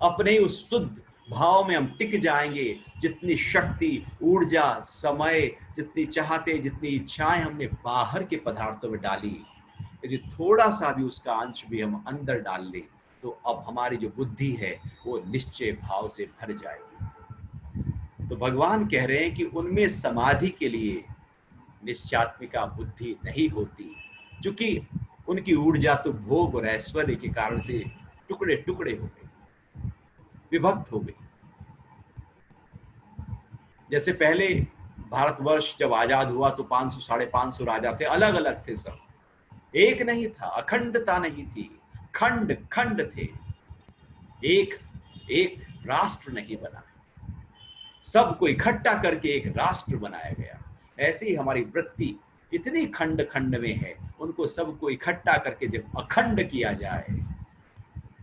अपने ही उस शुद्ध भाव में हम टिक जाएंगे। जितनी शक्ति, ऊर्जा, समय, जितनी चाहते, जितनी इच्छाएं हमने बाहर के पदार्थों में डाली, यदि थोड़ा सा भी उसका अंश भी हम अंदर डाल लें तो अब हमारी जो बुद्धि है वो निश्चय भाव से भर जाएगी। तो भगवान कह रहे हैं कि उनमें समाधि के लिए निश्चयात्मिका बुद्धि नहीं होती, क्योंकि उनकी ऊर्जा तो भोग और ऐश्वर्य के कारण से टुकड़े टुकड़े हो गए, विभक्त हो गई। जैसे पहले भारतवर्ष जब आजाद हुआ तो 500 550 राजा थे, अलग अलग थे, सब एक नहीं था, अखंडता नहीं थी, खंड खंड थे, एक एक राष्ट्र नहीं बना, सबको इकट्ठा करके एक राष्ट्र बनाया गया। ऐसे ही हमारी वृत्ति इतनी खंड खंड में है, उनको सबको इकट्ठा करके जब अखंड किया जाए,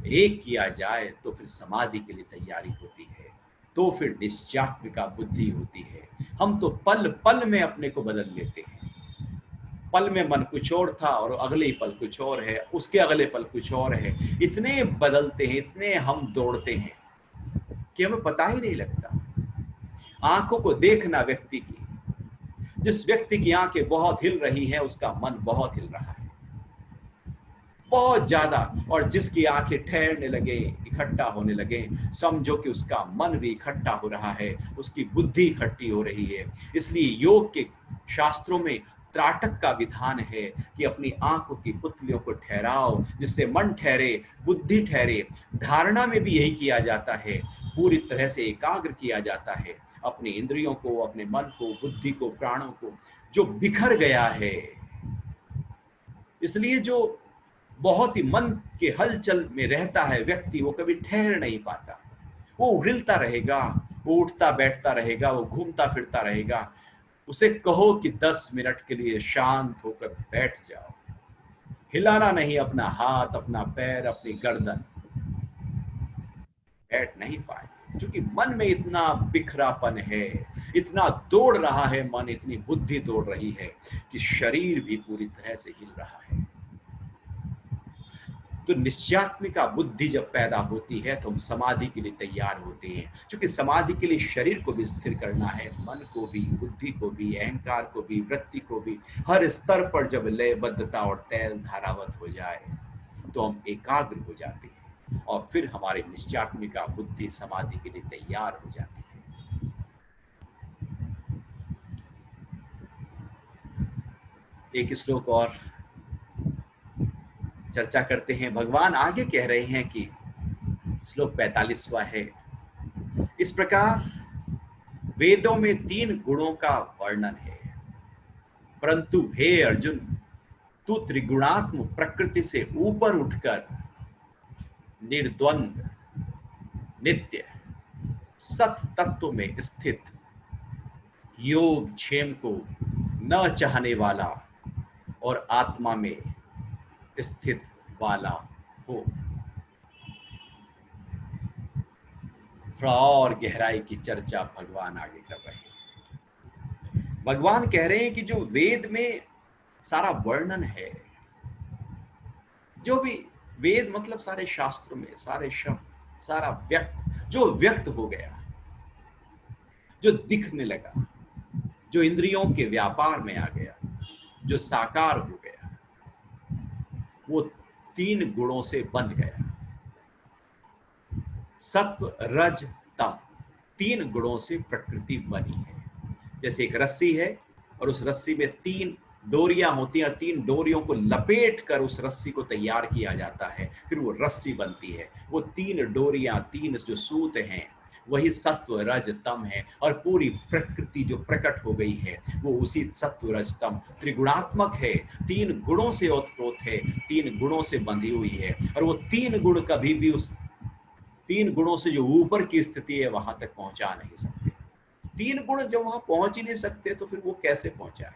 एक किया जाए, तो फिर समाधि के लिए तैयारी होती है, तो फिर निश्चयात्मिका बुद्धि होती है। हम तो पल पल में अपने को बदल लेते हैं। पल में मन कुछ और था और अगले ही पल कुछ और है, उसके अगले पल कुछ और है। इतने बदलते हैं, इतने हम दौड़ते हैं कि हमें पता ही नहीं लगता। आंखों को देखना व्यक्ति की, जिस व्यक्ति की आंखें बहुत हिल रही हैं उसका मन बहुत हिल रहा है, बहुत ज्यादा। और जिसकी आंखें ठहरने लगे, इकट्ठा होने लगे, समझो कि उसका मन भी इकट्ठा हो रहा है, उसकी बुद्धि इकट्ठी हो रही है। इसलिए योग के शास्त्रों में त्राटक का विधान है कि अपनी आंखों की पुतलियों को ठहराओ, जिससे मन ठहरे, बुद्धि ठहरे। धारणा में भी यही किया जाता है, पूरी तरह से एकाग्र किया जाता है अपनी इंद्रियों को, अपने मन को, बुद्धि को, प्राणों को, जो बिखर गया है। इसलिए जो बहुत ही मन के हलचल में रहता है व्यक्ति, वो कभी ठहर नहीं पाता, वो उड़ता रहेगा, वो उठता बैठता रहेगा, वो घूमता फिरता रहेगा। उसे कहो कि 10 मिनट के लिए शांत होकर बैठ जाओ, हिलाना नहीं अपना हाथ, अपना पैर, अपनी गर्दन, बैठ नहीं पाए, क्योंकि मन में इतना बिखरापन है, इतना दौड़ रहा है मन, इतनी बुद्धि दौड़ रही है कि शरीर भी पूरी तरह से हिल रहा है। तो निश्चयात्मिका बुद्धि जब पैदा होती है तो हम समाधि के लिए तैयार होते हैं, क्योंकि समाधि के लिए शरीर को भी स्थिर करना है, मन को भी, बुद्धि को भी, अहंकार को भी, वृत्ति को भी। हर स्तर पर जब लयबद्धता और तैल धारावत हो जाए तो हम एकाग्र हो जाते हैं और फिर हमारी निश्चयात्मिका बुद्धि समाधि के लिए तैयार हो जाती है। एक श्लोक और चर्चा करते हैं। भगवान आगे कह रहे हैं कि श्लोक 45वां है, इस प्रकार वेदों में 3 गुणों का वर्णन है, परंतु हे अर्जुन, तू त्रिगुणात्मक प्रकृति से ऊपर उठकर निर्द्वंद, नित्य, सत तत्व में स्थित, योग क्षेम को न चाहने वाला और आत्मा में स्थित वाला हो। थोड़ा और गहराई की चर्चा भगवान आगे कर रहे हैं। भगवान कह रहे हैं कि जो वेद में सारा वर्णन है, जो भी वेद मतलब सारे शास्त्रों में सारे शब्द, सारा व्यक्त, जो व्यक्त हो गया, जो दिखने लगा, जो इंद्रियों के व्यापार में आ गया, जो साकार हो गया, वो 3 गुणों से बन गया। सत्व, रज, तम, 3 गुणों से प्रकृति बनी है। जैसे एक रस्सी है और उस रस्सी में 3 डोरियां होती हैं और 3 डोरियों को लपेट कर उस रस्सी को तैयार किया जाता है, फिर वो रस्सी बनती है। वो 3 डोरियां, 3 जो सूत हैं, वही सत्व रज तम है, और पूरी प्रकृति जो प्रकट हो गई है वो उसी सत्व रज तम त्रिगुणात्मक है, तीन गुणों से ओतप्रोत है, तीन गुणों से बंधी हुई है। और वो तीन गुण कभी भी उस तीन गुणों से जो ऊपर की स्थिति है वहां तक पहुंचा नहीं सकते। तीन गुण जब वहां पहुंच ही नहीं सकते तो फिर वो कैसे पहुंचाए?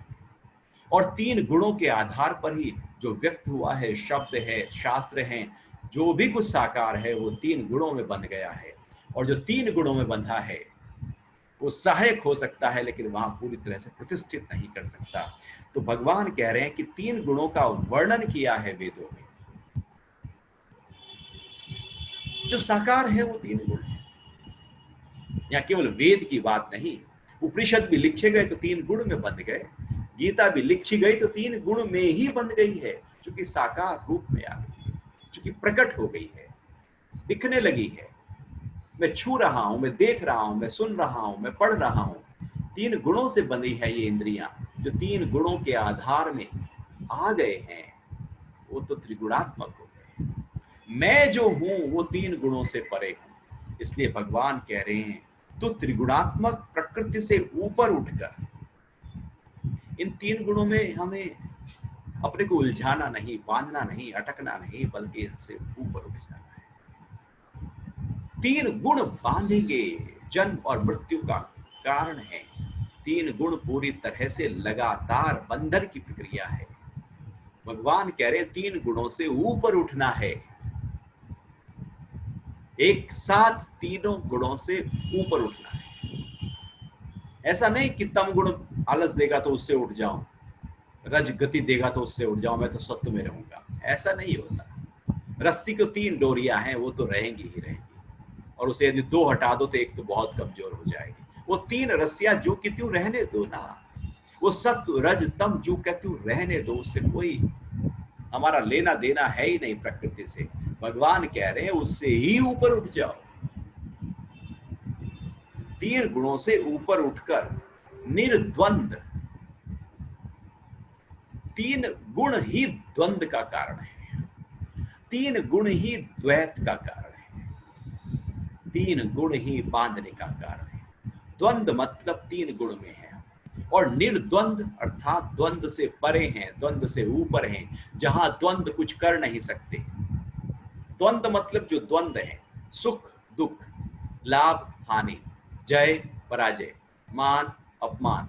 और तीन गुणों के आधार पर ही जो व्यक्त हुआ है, शब्द है, शास्त्र हैं, जो भी कुछ साकार है वो तीन गुणों में बंध गया है। और जो तीन गुणों में बंधा है वो सहायक हो सकता है लेकिन वहां पूरी तरह से प्रतिष्ठित नहीं कर सकता। तो भगवान कह रहे हैं कि तीन गुणों का वर्णन किया है वेदों में। जो साकार है वो तीन गुण है। यहाँ केवल वेद की बात नहीं, उपनिषद भी लिखे गए तो तीन गुण में बंध गए, गीता भी लिखी गई तो तीन गुण में ही बंध गई है, क्योंकि साकार रूप में आ गई है, क्योंकि प्रकट हो गई है, दिखने लगी है। मैं छू रहा हूं, मैं देख रहा हूं, मैं सुन रहा हूं, मैं पढ़ रहा हूं। तीन गुणों से बंधी है ये इंद्रियां, जो तीन गुणों के आधार में आ गए हैं वो तो त्रिगुणात्मक हो गए। मैं जो हूं वो तीन गुणों से परे हूं। इसलिए भगवान कह रहे हैं तो त्रिगुणात्मक प्रकृति से ऊपर उठकर इन तीन गुणों में हमें अपने को उलझाना नहीं, बांधना नहीं, अटकना नहीं, बल्कि इनसे ऊपर उठ जाना है। तीन गुण बांधेंगे जन्म और मृत्यु का कारण है। तीन गुण पूरी तरह से लगातार बंधन की प्रक्रिया है। भगवान कह रहे हैं तीन गुणों से ऊपर उठना है, एक साथ तीनों गुणों से ऊपर उठना है। ऐसा नहीं कि तम गुण आलस देगा तो उससे उठ जाऊं, रज गति देगा तो उससे उठ जाऊं, मैं तो सत्व में रहूंगा। ऐसा नहीं होता। रस्सी को तीन डोरियां हैं, वो तो रहेंगी ही रहेंगी, और उसे यदि दो हटा दो तो एक तो बहुत कमजोर हो जाएगी। वो तीन रस्सियां जो कि त्यों रहने दो ना, वो सत्व रज तम जो कि त्यों रहने दो, उससे कोई हमारा लेना देना है ही नहीं प्रकृति से। भगवान कह रहे हैं उससे ही ऊपर उठ जाओ, तीन गुणों से ऊपर उठकर निर्द्वंद। तीन गुण ही द्वंद का कारण है, तीन गुण ही द्वैत का कारण है, तीन गुण ही बांधने का कारण है। द्वंद मतलब तीन गुण में है, और निर्द्वंद अर्थात द्वंद से परे हैं, द्वंद से ऊपर हैं, जहां द्वंद कुछ कर नहीं सकते। द्वंद मतलब जो द्वंद है, सुख दुख, लाभ हानि, जय पराजय, मान अपमान,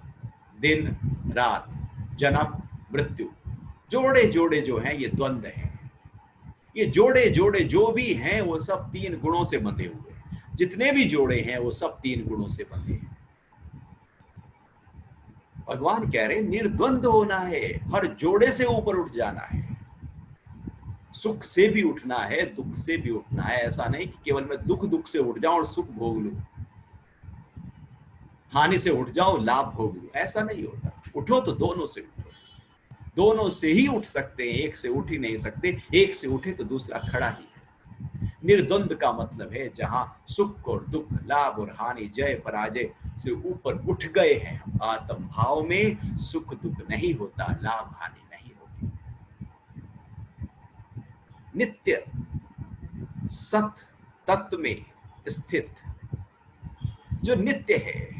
दिन रात, जन्म मृत्यु, जोड़े जोड़े जो हैं ये द्वंद हैं। ये जोड़े जोड़े जो भी हैं वो सब तीन गुणों से बंधे हुए हैं। जितने भी जोड़े हैं वो सब तीन गुणों से बंधे हैं। भगवान कह रहे हैं निर्द्वंद होना है, हर जोड़े से ऊपर उठ जाना है। सुख से भी उठना है, दुख से भी उठना है। ऐसा नहीं कि केवल मैं दुख से उठ जाऊं और सुख भोग लूं, हानि से उठ जाओ लाभ भोग लूं, ऐसा नहीं होता। उठो तो दोनों से उठो, दोनों से ही उठ सकते हैं, एक से उठ ही नहीं सकते। एक से उठे तो दूसरा खड़ा ही है। निर्द्वंद का मतलब है जहां सुख और दुख, लाभ और हानि, जय पराजय से ऊपर उठ गए हैं। आत्म भाव में सुख दुख नहीं होता, लाभ हानि नहीं होती। नित्य सत तत्व में स्थित जो नित्य है,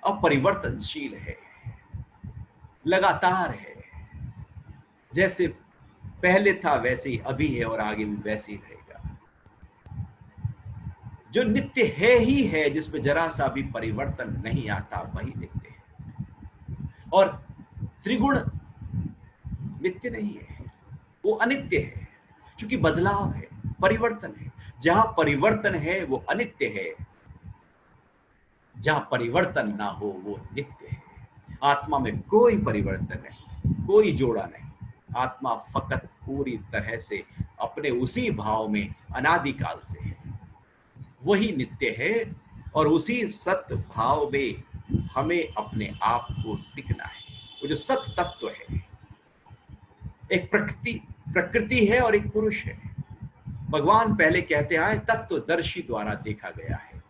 अपरिवर्तनशील है, लगातार है, जैसे पहले था वैसे ही अभी है और आगे भी वैसे ही रहेगा। जो नित्य है ही है, जिसमें जरा सा भी परिवर्तन नहीं आता, वही नित्य है। और त्रिगुण नित्य नहीं है, वो अनित्य है, क्योंकि बदलाव है, परिवर्तन है। जहां परिवर्तन है वो अनित्य है, जहां परिवर्तन ना हो वो नित्य है। आत्मा में कोई परिवर्तन नहीं, कोई जोड़ा नहीं। आत्मा फकत पूरी तरह से अपने उसी भाव में अनादिकाल से है, वही नित्य है। और उसी सत्य भाव में हमें अपने आप को टिकना है। वो जो सत्य तत्व है, एक प्रकृति है और एक पुरुष है। भगवान पहले कहते आए तत्वदर्शी द्वारा देखा गया है।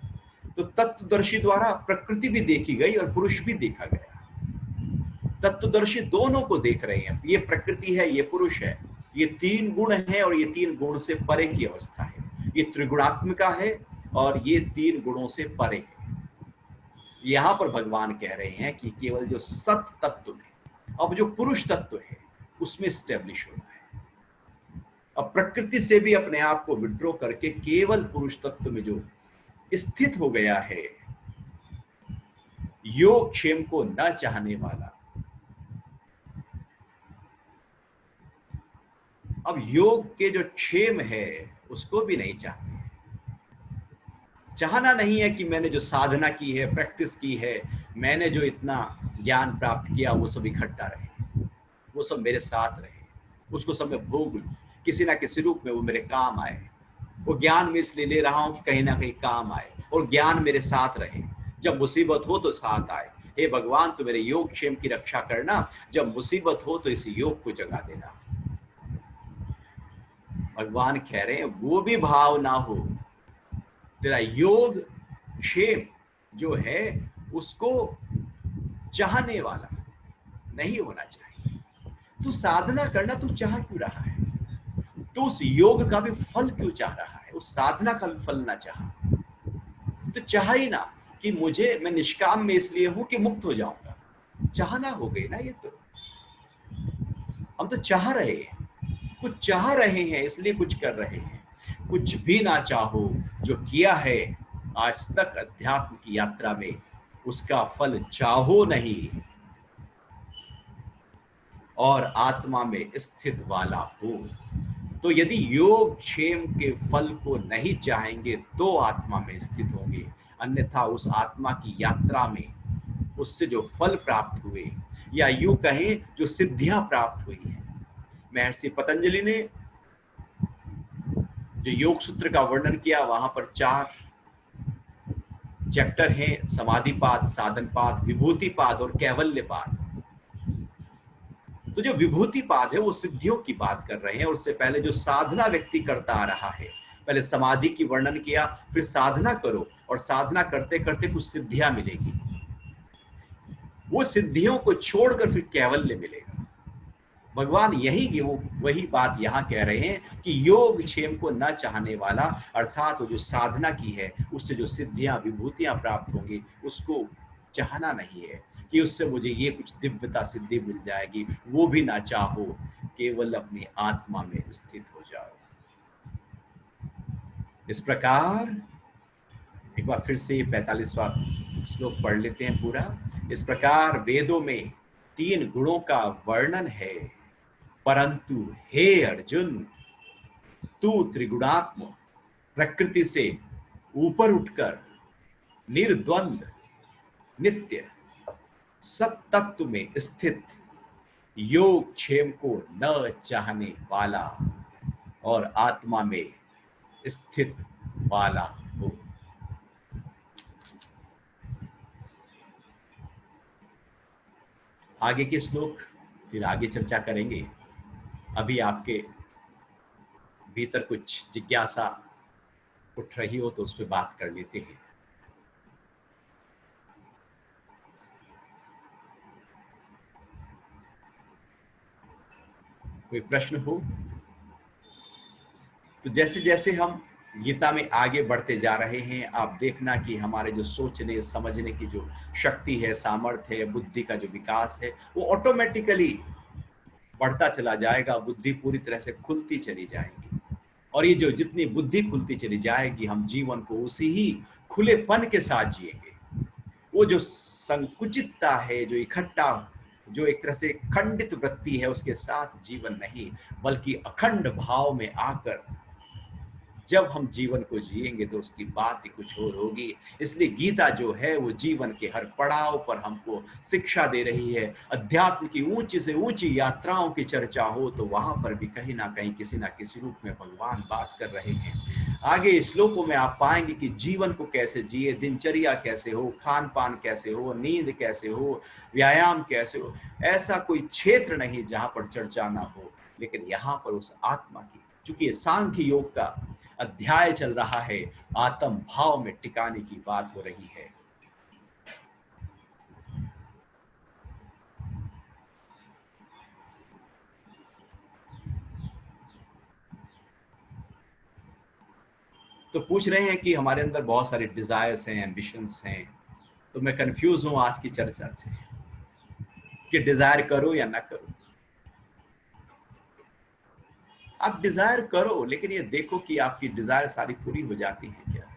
तो तत्वदर्शी द्वारा प्रकृति भी देखी गई और पुरुष भी देखा गया। तत्वदर्शी दोनों को देख रहे हैं, ये प्रकृति है, ये पुरुष है, ये तीन गुण है और ये तीन गुण से परे की अवस्था है। ये त्रिगुणात्मिका है और ये 3 गुणों से परे है। यहां पर भगवान कह रहे हैं कि केवल जो सत तत्व है, अब जो पुरुष तत्व है उसमें स्टेब्लिश होना है। अब प्रकृति से भी अपने आप को विड्रॉ करके केवल पुरुष तत्व में जो स्थित हो गया है, योग क्षेम को न चाहने वाला, अब योग के जो क्षेम है उसको भी नहीं चाहते। चाहना नहीं है कि मैंने जो साधना की है, प्रैक्टिस की है, मैंने जो इतना ज्ञान प्राप्त किया वो सब इकट्ठा रहे, वो सब मेरे साथ रहे, उसको सब मैं भोग लूं, किसी ना किसी रूप में वो मेरे काम आए। वो ज्ञान में इसलिए ले रहा हूं कि कहीं ना कहीं काम आए, और ज्ञान मेरे साथ रहे, जब मुसीबत हो तो साथ आए। हे भगवान, तो मेरे योग क्षेम की रक्षा करना, जब मुसीबत हो तो इस योग को जगा देना। भगवान कह रहे हैं वो भी भाव ना हो, तेरा योग क्षेम जो है उसको चाहने वाला नहीं होना चाहिए। तू साधना करना, तू चाह क्यों रहा है? तो उस योग का भी फल क्यों चाह रहा है? उस साधना का भी फल ना चाह, तो चाह ही ना कि मैं निष्काम में इसलिए हूं कि मुक्त हो जाऊंगा। चाहना हो गई ना ये। तो हम तो चाह रहे हैं, कुछ चाह रहे हैं इसलिए कुछ कर रहे हैं। कुछ भी ना चाहो, जो किया है आज तक अध्यात्म की यात्रा में, उसका फल चाहो नहीं और आत्मा में स्थित वाला हो। तो यदि योग क्षेम के फल को नहीं चाहेंगे तो आत्मा में स्थित होंगे, अन्यथा उस आत्मा की यात्रा में उससे जो फल प्राप्त हुए, या यूं कहें जो सिद्धियां प्राप्त हुई है। महर्षि पतंजलि ने जो योग सूत्र का वर्णन किया, वहां पर 4 चैप्टर हैं: समाधिपाद, साधनपाद, विभूतिपाद और कैवल्यपाद। तो जो विभूतिपाद है वो सिद्धियों की बात कर रहे हैं। उससे पहले जो साधना व्यक्ति करता आ रहा है, पहले समाधि की वर्णन किया, फिर साधना करो और साधना करते करते कुछ सिद्धियां मिलेगी, वो सिद्धियों को छोड़कर फिर कैवल्य मिलेगा। भगवान यही की वो वही बात यहाँ कह रहे हैं कि योग क्षेम को न चाहने वाला, अर्थात वो जो साधना की है उससे जो सिद्धियां विभूतियां प्राप्त होंगी, उसको चाहना नहीं है कि उससे मुझे ये कुछ दिव्यता सिद्धि मिल जाएगी। वो भी ना चाहो, केवल अपनी आत्मा में स्थित हो जाओ। इस प्रकार एक बार फिर से 45वां श्लोक पढ़ लेते हैं पूरा। इस प्रकार वेदों में 3 गुणों का वर्णन है, परंतु हे अर्जुन, तू त्रिगुणात्म प्रकृति से ऊपर उठकर निर्द्वंद नित्य सत्तत्व में स्थित योग क्षेम को न चाहने वाला और आत्मा में स्थित वाला हो। आगे के श्लोक फिर आगे चर्चा करेंगे। अभी आपके भीतर कुछ जिज्ञासा उठ रही हो तो उस पर बात कर लेते हैं। कोई प्रश्न हो तो जैसे जैसे हम गीता में आगे बढ़ते जा रहे हैं, आप देखना कि हमारे जो सोचने समझने की जो शक्ति है, सामर्थ्य है, बुद्धि का जो विकास है, वो ऑटोमेटिकली बढ़ता चला जाएगा। बुद्धि पूरी तरह से खुलती चली जाएगी, और ये जो जितनी बुद्धि खुलती चली जाएगी, हम जीवन को उसी ही खुलेपन के साथ जिएंगे। वो जो संकुचितता है, जो इकट्ठा, जो एक तरह से खंडित वृत्ति है, उसके साथ जीवन नहीं, बल्कि अखंड भाव में आकर जब हम जीवन को जिएंगे तो उसकी बात ही कुछ और होगी। इसलिए गीता जो है वो जीवन के हर पड़ाव पर हमको शिक्षा दे रही है। अध्यात्म की ऊंची से ऊंची यात्राओं की चर्चा हो तो वहां पर भी कहीं ना कहीं किसी ना किसी रूप में भगवान बात कर रहे हैं। आगे श्लोकों में आप पाएंगे कि जीवन को कैसे जिए, दिनचर्या कैसे हो, खान पान कैसे हो, नींद कैसे हो, व्यायाम कैसे हो। ऐसा कोई क्षेत्र नहीं जहां पर चर्चा ना हो। लेकिन यहाँ पर उस आत्मा की, चूंकि सांख्य योग का अध्याय चल रहा है, आत्म भाव में टिकाने की बात हो रही है। तो पूछ रहे हैं कि हमारे अंदर बहुत सारे डिजायर्स हैं, एम्बिशंस हैं। तो मैं कंफ्यूज हूं आज की चर्चा से कि डिजायर करो या ना करो। आप डिजायर करो, लेकिन ये देखो कि आपकी डिजायर सारी पूरी हो जाती है क्या,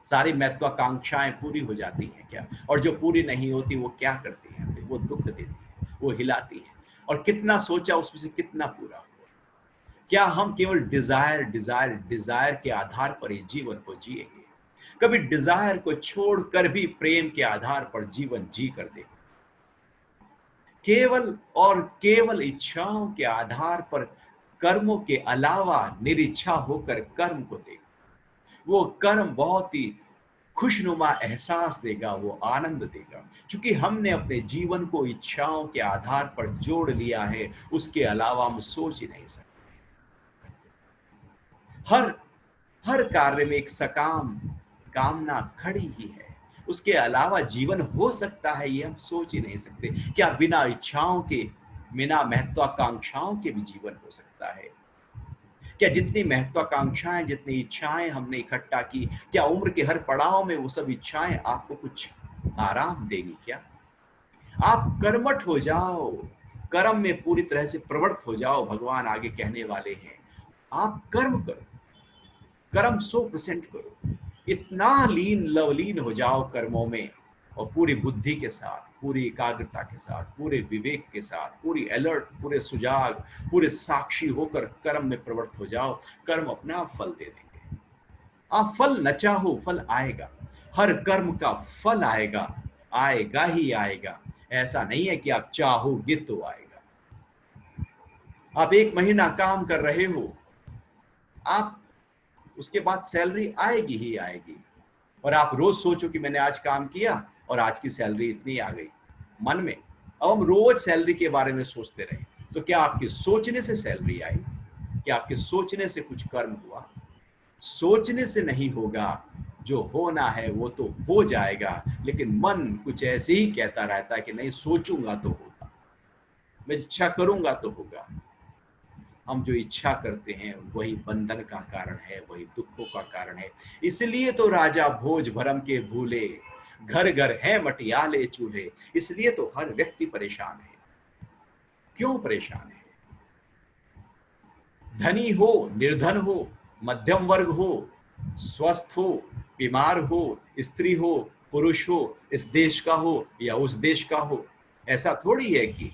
सारी महत्वाकांक्षाएं पूरी हो जाती हैं क्या, और जो पूरी नहीं होती वो क्या करती हैं, फिर वो दुख देती है, वो हिलाती है। और कितना सोचा उसमें से कितना पूरा हुआ। क्या हम केवल डिजायर डिजायर डिजायर के आधार पर ही जीवन को जिएंगे? कभी डिजायर को छोड़कर भी प्रेम के आधार पर जीवन जी कर देंगे? केवल और केवल इच्छाओं के आधार पर कर्मों के अलावा निरिच्छा होकर कर्म को देगा, वो कर्म बहुत ही खुशनुमा एहसास देगा, वो आनंद देगा, क्योंकि हमने अपने जीवन को इच्छाओं के आधार पर जोड़ लिया है। उसके अलावा हम सोच ही नहीं सकते। हर हर कार्य में एक सकाम कामना खड़ी ही है। उसके अलावा जीवन हो सकता है ये हम सोच ही नहीं सकते। क्या बिना इच्छाओं के, बिना महत्वाकांक्षाओं के भी जीवन हो सकता है? क्या जितनी महत्वाकांक्षाएं, जितनी इच्छाएं हमने इकट्ठा की, क्या उम्र के हर पड़ाव में वो सब इच्छाएं आपको कुछ आराम देगी क्या? आप कर्मठ हो जाओ, कर्म में पूरी तरह से प्रवृत्त हो जाओ। भगवान आगे कहने वाले हैं, आप कर्म करो, कर्म 100% करो। इतना लीन लवलीन हो जाओ कर्मों में, और पूरी बुद्धि के साथ, पूरी एकाग्रता के साथ, पूरे विवेक के साथ, पूरी अलर्ट, पूरे सुजाग, पूरे साक्षी होकर कर्म में प्रवृत्त हो जाओ। कर्म अपने आप फल दे देंगे। आप फल न चाहो, फल आएगा। हर कर्म का फल आएगा, आएगा ही आएगा। ऐसा नहीं है कि आप चाहोगे तो आएगा। आप 1 महीना काम कर रहे हो, आप उसके बाद सैलरी आएगी ही आएगी। और आप रोज सोचो कि मैंने आज काम किया और आज की सैलरी इतनी आ गई मन में। अब हम रोज सैलरी के बारे में सोचते रहे, तो क्या आपके सोचने से सैलरी आई? क्या आपके सोचने से कुछ कर्म हुआ? सोचने से नहीं होगा। जो होना है वो तो हो जाएगा, लेकिन मन कुछ ऐसे ही कहता रहता है कि नहीं, सोचूंगा तो होगा, मैं इच्छा करूंगा तो होगा। हम जो इच्छा करते हैं वही बंधन का कारण है, वही दुखों का कारण है। इसलिए तो राजा भोज भरम के भूले, घर घर है मटियाले चूल्हे। इसलिए तो हर व्यक्ति परेशान है। क्यों परेशान है? धनी हो, निर्धन हो, मध्यम वर्ग हो, स्वस्थ हो, बीमार हो, स्त्री हो, पुरुष हो, इस देश का हो या उस देश का हो, ऐसा थोड़ी है कि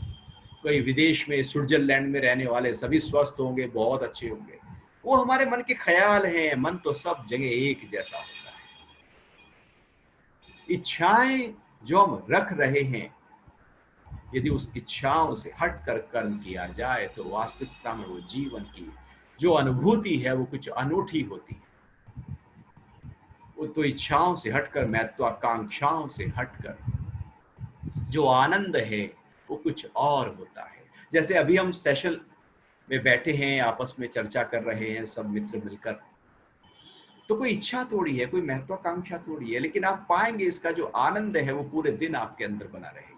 कोई विदेश में स्विट्जरलैंड में रहने वाले सभी स्वस्थ होंगे, बहुत अच्छे होंगे। वो हमारे मन के ख्याल हैं। मन तो सब जगह एक जैसा होता है। इच्छाएं जो हम रख रहे हैं, यदि उस इच्छाओं से हटकर कर्म किया जाए तो वास्तविकता में वो जीवन की जो अनुभूति है वो कुछ अनूठी होती है। वो तो इच्छाओं से हटकर, महत्वाकांक्षाओं से हटकर जो आनंद है वो कुछ और होता है। जैसे अभी हम सेशन में बैठे हैं, आपस में चर्चा कर रहे हैं सब मित्र मिलकर, तो कोई इच्छा थोड़ी है, कोई महत्वाकांक्षा थोड़ी है, लेकिन आप पाएंगे इसका जो आनंद है वो पूरे दिन आपके अंदर बना रहेगा।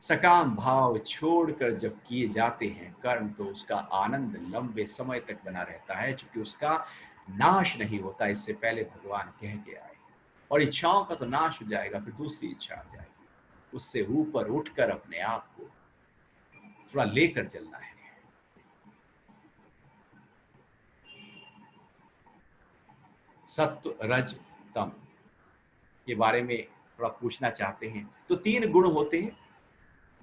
सकाम भाव छोड़कर जब किए जाते हैं कर्म, तो उसका आनंद लंबे समय तक बना रहता है, क्योंकि उसका नाश नहीं होता। इससे पहले भगवान कह के आए। और इच्छाओं का तो नाश हो जाएगा, फिर दूसरी इच्छा आ जाएगी। उससे ऊपर उठकर अपने आप को थोड़ा लेकर चलना है। सत्व रज तम के बारे में थोड़ा पूछना चाहते हैं। तो 3 गुण होते हैं।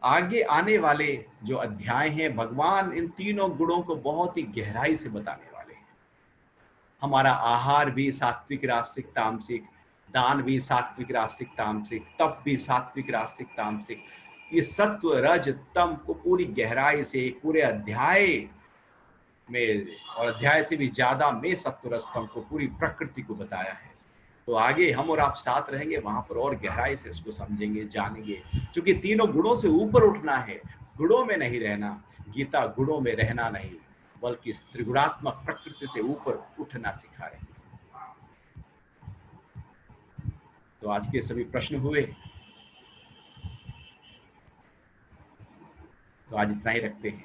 आगे आने वाले जो अध्याय हैं, भगवान इन तीनों गुणों को बहुत ही गहराई से बताने वाले हैं। हमारा आहार भी सात्विक राजसिक तामसिक, दान भी सात्विक राजसिक तामसिक, तप भी सात्विक राजसिक तामसिक। ये सत्व रज तम को पूरी गहराई से पूरे अध्याय में, और अध्याय से भी ज्यादा में सत्व रज तम को पूरी प्रकृति को बताया है। तो आगे हम और आप साथ रहेंगे, वहां पर और गहराई से इसको समझेंगे, जानेंगे। क्योंकि तीनों गुणों से ऊपर उठना है, गुणों में नहीं रहना। गीता गुणों में रहना नहीं, बल्कि इस त्रिगुणात्मक प्रकृति से ऊपर उठना सिखा रही है। तो आज के सभी प्रश्न हुए, तो आज इतना ही रखते हैं।